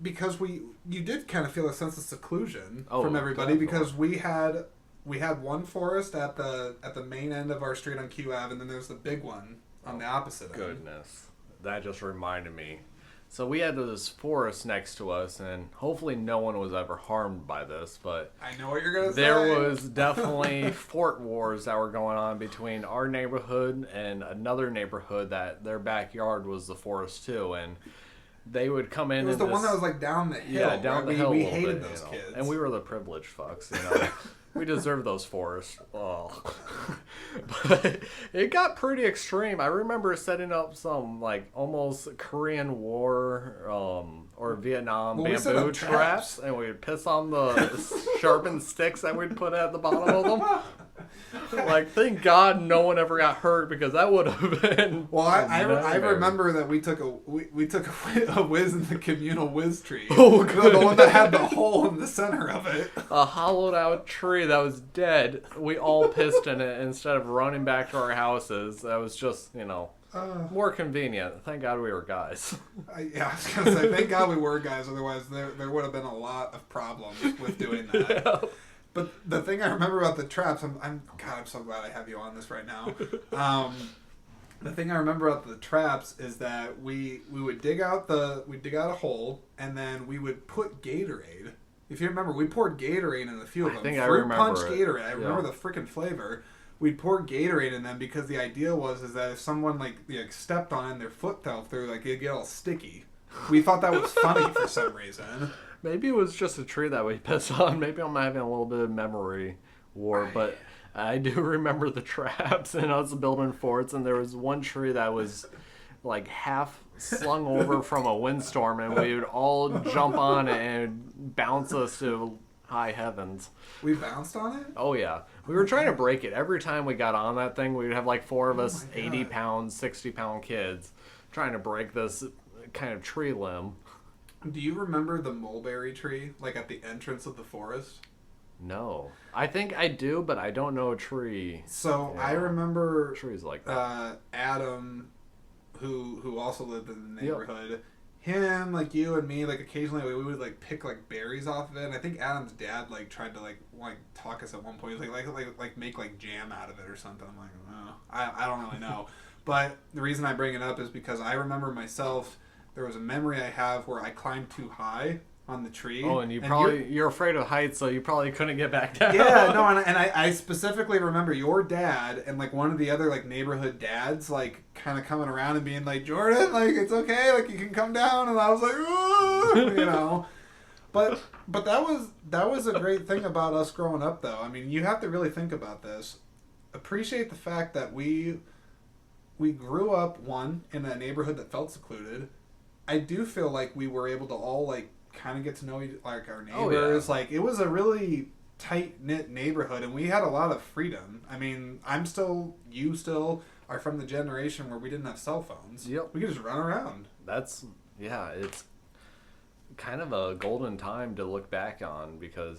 Speaker 1: you did kind of feel a sense of seclusion from everybody
Speaker 2: definitely.
Speaker 1: because we had one forest at the main end of our street on Q Ave, and then there's the big one on the opposite end.
Speaker 2: Goodness, that just reminded me. So we had this forest next to us, and hopefully no one was ever harmed by this, but
Speaker 1: I know what you're gonna say.
Speaker 2: there was definitely fort wars that were going on between our neighborhood and another neighborhood that their backyard was the forest too, and they would come in.
Speaker 1: It was the one that was like down the hill.
Speaker 2: Yeah, down
Speaker 1: right?
Speaker 2: the hill.
Speaker 1: We
Speaker 2: a little
Speaker 1: hated
Speaker 2: bit,
Speaker 1: those kids,
Speaker 2: and we were the privileged fucks. We deserve those forests. Oh. But it got pretty extreme. I remember setting up some like almost Korean War or Vietnam
Speaker 1: we set
Speaker 2: bamboo
Speaker 1: up traps.
Speaker 2: and we'd piss on the sharpened sticks that we'd put at the bottom of them. Like, thank God no one ever got hurt because that would have been.
Speaker 1: Well, I remember that we took a whiz in the communal whiz tree.
Speaker 2: Oh,
Speaker 1: the one that had the hole in the center of it.
Speaker 2: A hollowed out tree that was dead. We all pissed in it instead of running back to our houses. That was just, more convenient. Thank God we were guys.
Speaker 1: I was gonna say, thank God we were guys. Otherwise, there would have been a lot of problems with doing that.
Speaker 2: Yeah.
Speaker 1: But the thing I remember about the traps, I'm so glad I have you on this right now. The thing I remember about the traps is that we would dig out a hole, and then we would put Gatorade. If you remember, we poured Gatorade in a few of them.
Speaker 2: I think I
Speaker 1: Fruit
Speaker 2: remember
Speaker 1: punch
Speaker 2: it.
Speaker 1: Gatorade. I remember
Speaker 2: Yeah.
Speaker 1: the freaking flavor. We'd pour Gatorade in them because the idea was that if someone like stepped on it and their foot fell through, like it'd get all sticky. We thought that was funny for some reason.
Speaker 2: Maybe it was just a tree that we pissed on. Maybe I'm having a little bit of memory war, but I do remember the traps and us building forts, and there was one tree that was like half slung over from a windstorm, and we would all jump on it and bounce us to high heavens.
Speaker 1: We bounced on it?
Speaker 2: Oh, yeah. We were trying to break it. Every time we got on that thing, we'd have like four of us
Speaker 1: my God.
Speaker 2: 80-pound, 60-pound kids trying to break this kind of tree limb.
Speaker 1: Do you remember the mulberry tree, like at the entrance of the forest?
Speaker 2: No. I think I do, but I don't know a tree.
Speaker 1: So
Speaker 2: Yeah.
Speaker 1: I remember
Speaker 2: Trees like that.
Speaker 1: Adam, who also lived in the neighborhood. Him, like you and me, like occasionally we would like pick like berries off of it. And I think Adam's dad like tried to like talk us at one point. He was like make like jam out of it or something. I'm like, oh, I don't really know. But the reason I bring it up is because I remember myself there was a memory I have where I climbed too high on the tree.
Speaker 2: Oh, and you're afraid of heights, so you probably couldn't get back down.
Speaker 1: Yeah, no, and I specifically remember your dad and like one of the other like neighborhood dads like kind of coming around and being like, Jordan, like it's okay, like you can come down, and I was like, you know. But that was a great thing about us growing up, though. I mean, you have to really think about this. Appreciate the fact that we grew up, one, in a neighborhood that felt secluded. I do feel like we were able to all like kind of get to know like our neighbors. Like it was a really tight knit neighborhood, and we had a lot of freedom. I mean, you still are from the generation where we didn't have cell phones.
Speaker 2: Yep,
Speaker 1: we could just run around.
Speaker 2: It's kind of a golden time to look back on, because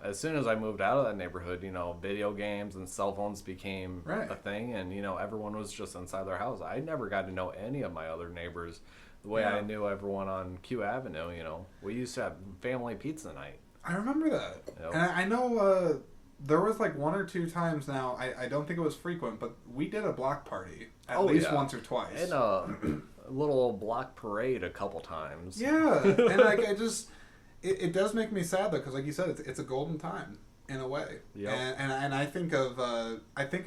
Speaker 2: as soon as I moved out of that neighborhood, video games and cell phones became a thing, and everyone was just inside their house. I never got to know any of my other neighbors the way I knew everyone on Q Avenue. We used to have family pizza night.
Speaker 1: I remember that. Yep. And I know there was like one or two times now, I don't think it was frequent, but we did a block party at least once or twice.
Speaker 2: And a little block parade a couple times.
Speaker 1: Yeah, and like it does make me sad though, because like you said, it's a golden time in a way.
Speaker 2: Yeah.
Speaker 1: And I think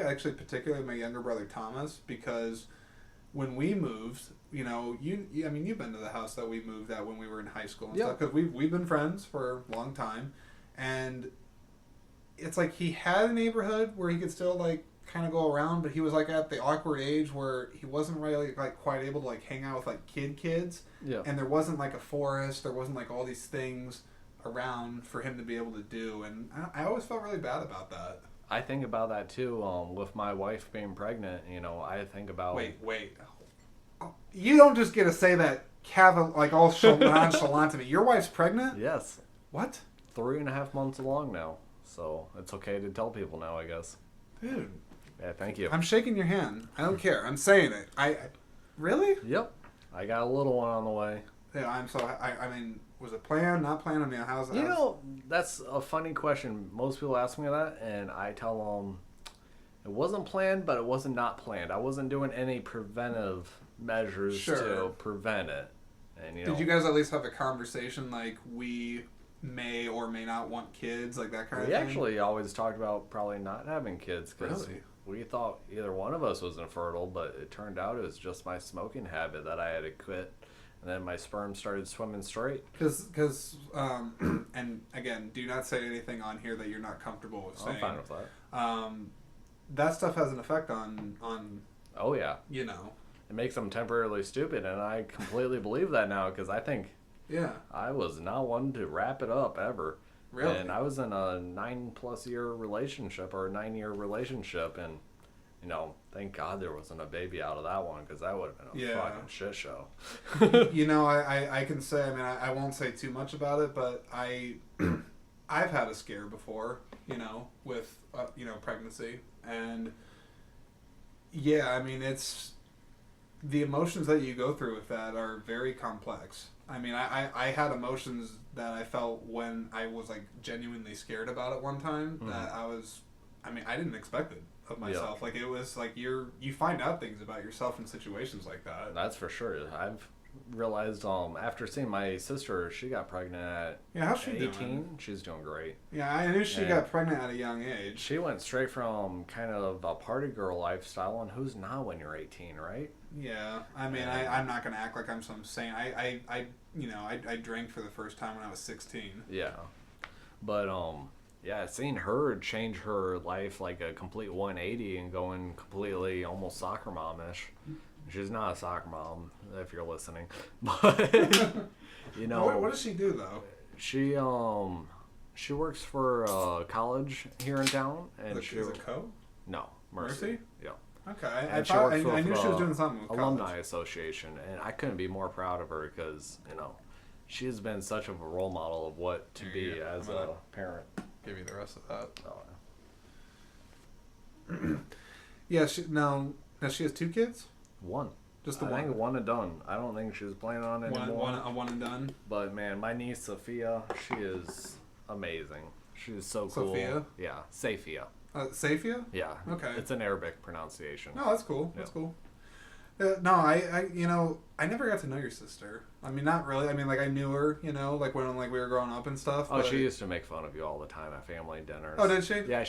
Speaker 1: actually particularly my younger brother Thomas, because when we moved, I mean, you've been to the house that we moved at when we were in high school and stuff, because we've been friends for a long time, and it's like he had a neighborhood where he could still like kind of go around, but he was like at the awkward age where he wasn't really like quite able to like hang out with like kids, and there wasn't like a forest, there wasn't like all these things around for him to be able to do, and I always felt really bad about that.
Speaker 2: I think about that too. With my wife being pregnant, I think about...
Speaker 1: Wait. You don't just get to say that like all nonchalant to me. Your wife's pregnant?
Speaker 2: Yes.
Speaker 1: What?
Speaker 2: 3.5 months along now, so it's okay to tell people now, I guess.
Speaker 1: Dude.
Speaker 2: Yeah, thank you.
Speaker 1: I'm shaking your hand. I don't care. I'm saying it. Really?
Speaker 2: Yep. I got a little one on the way.
Speaker 1: Yeah, I mean, was it planned, not planned? I mean, how's that?
Speaker 2: That's a funny question. Most people ask me that, and I tell them it wasn't planned, but it wasn't not planned. I wasn't doing any preventive measures to prevent it. And
Speaker 1: did you guys at least have a conversation like we may or may not want kids, like that kind of thing?
Speaker 2: We actually always talked about probably not having kids, because we thought either one of us was infertile, but it turned out it was just my smoking habit that I had to quit. And then my sperm started swimming straight.
Speaker 1: Because, and again, do not say anything on here that you're not comfortable with saying.
Speaker 2: I'm fine with that.
Speaker 1: That stuff has an effect on.
Speaker 2: Oh yeah. It makes them temporarily stupid, and I completely believe that now, because I think. Yeah. I was not one to wrap it up ever.
Speaker 1: Really.
Speaker 2: And I was in a 9+ year relationship, or a 9-year relationship, and. Thank God there wasn't a baby out of that one, because that would have been a fucking shit show.
Speaker 1: I can say, I mean, I won't say too much about it, but I've had a scare before, with, pregnancy. And, I mean, it's, the emotions that you go through with that are very complex. I mean, I had emotions that I felt when I was, like, genuinely scared about it one time, that I didn't expect it of myself. Like, it was like you find out things about yourself in situations like that.
Speaker 2: That's for sure. I've realized after seeing my sister, she got pregnant at
Speaker 1: how's she
Speaker 2: 18.
Speaker 1: Doing?
Speaker 2: She's doing great.
Speaker 1: Yeah, I knew she got pregnant at a young age.
Speaker 2: She went straight from kind of a party girl lifestyle, and who's not when you're 18, right?
Speaker 1: Yeah, I mean, I'm not gonna act like I'm some saint. I drank for the first time when I was 16.
Speaker 2: Yeah, but seeing her change her life like a complete 180 and going completely almost soccer mom-ish. She's not a soccer mom, if you're listening, but
Speaker 1: What does she do though?
Speaker 2: She works for a college here in town, and
Speaker 1: is it Co?
Speaker 2: No, Mercy. Yeah.
Speaker 1: Okay, I knew she was doing something with
Speaker 2: Alumni
Speaker 1: college.
Speaker 2: Association, and I couldn't be more proud of her, because she has been such of a role model of what to be as a parent.
Speaker 1: Give you the rest of that.
Speaker 2: Oh.
Speaker 1: Yeah, now she has 2 kids?
Speaker 2: One.
Speaker 1: Just the
Speaker 2: I
Speaker 1: one?
Speaker 2: think one and done. I don't think she was planning on any more.
Speaker 1: One and done?
Speaker 2: But man, my niece Sophia, she is amazing. She is so cool.
Speaker 1: Sophia?
Speaker 2: Yeah, Safia.
Speaker 1: Safia?
Speaker 2: Yeah.
Speaker 1: Okay.
Speaker 2: It's an Arabic pronunciation.
Speaker 1: No, that's cool. That's cool. No, I never got to know your sister. I mean, not really. I mean, like I knew her, like when like we were growing up and stuff.
Speaker 2: Oh,
Speaker 1: but...
Speaker 2: she used to make fun of you all the time at family dinners.
Speaker 1: Oh, did she?
Speaker 2: Yeah,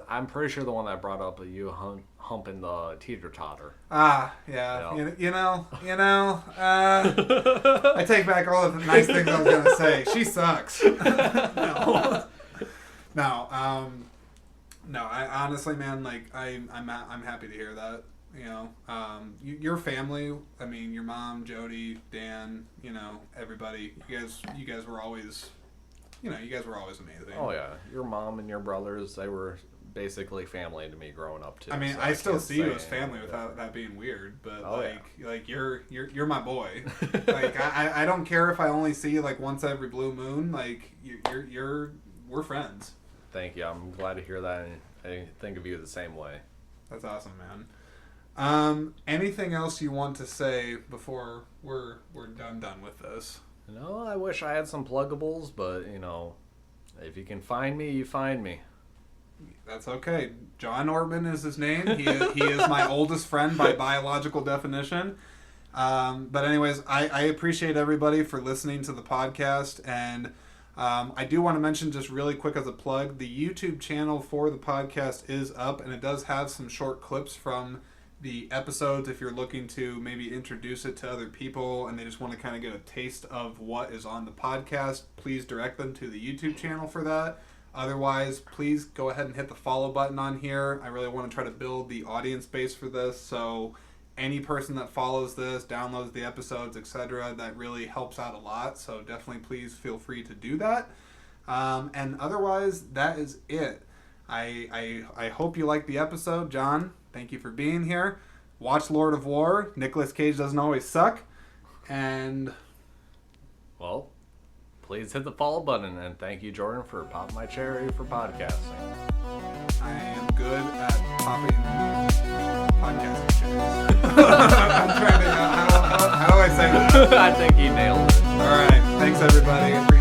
Speaker 2: I'm pretty sure the one that brought up you humping the teeter-totter.
Speaker 1: Ah, yeah.
Speaker 2: Yep.
Speaker 1: I take back all of the nice things I was gonna say. She sucks. No. No. I honestly, man, like I'm happy to hear that. Your family. I mean, your mom, Jody, Dan. Everybody. You guys were always, you guys were always amazing.
Speaker 2: Oh yeah, your mom and your brothers, they were basically family to me growing up too.
Speaker 1: I mean,
Speaker 2: so
Speaker 1: I still see you as
Speaker 2: anything
Speaker 1: family without that being weird, but
Speaker 2: yeah.
Speaker 1: like you're my boy. Like I don't care if I only see you like once every blue moon. Like we're friends.
Speaker 2: Thank you. I'm glad to hear that, and I think of you the same way.
Speaker 1: That's awesome, man. Anything else you want to say before we're done with this?
Speaker 2: No, I wish I had some pluggables, but if you can find me, you find me.
Speaker 1: That's okay. John Ortmann is his name. He is my oldest friend by biological definition. But anyways, I appreciate everybody for listening to the podcast, and I do want to mention just really quick as a plug, the YouTube channel for the podcast is up, and it does have some short clips from the episodes if you're looking to maybe introduce it to other people and they just want to kind of get a taste of what is on the podcast. Please direct them to the YouTube channel for that. Otherwise, please go ahead and hit the follow button on here. I really want to try to build the audience base for this, so any person that follows this, downloads the episodes, etc., that really helps out a lot. So definitely please feel free to do that. And otherwise, that is it. I hope you liked the episode. John, thank you for being here. Watch Lord of War. Nicolas Cage doesn't always suck. And
Speaker 2: well, please hit the follow button, and thank you, Jordan, for popping my cherry for podcasting.
Speaker 1: I am good at popping podcasting cherries. I'm trying to how do I say that?
Speaker 2: I think he nailed it.
Speaker 1: All right. Thanks, everybody.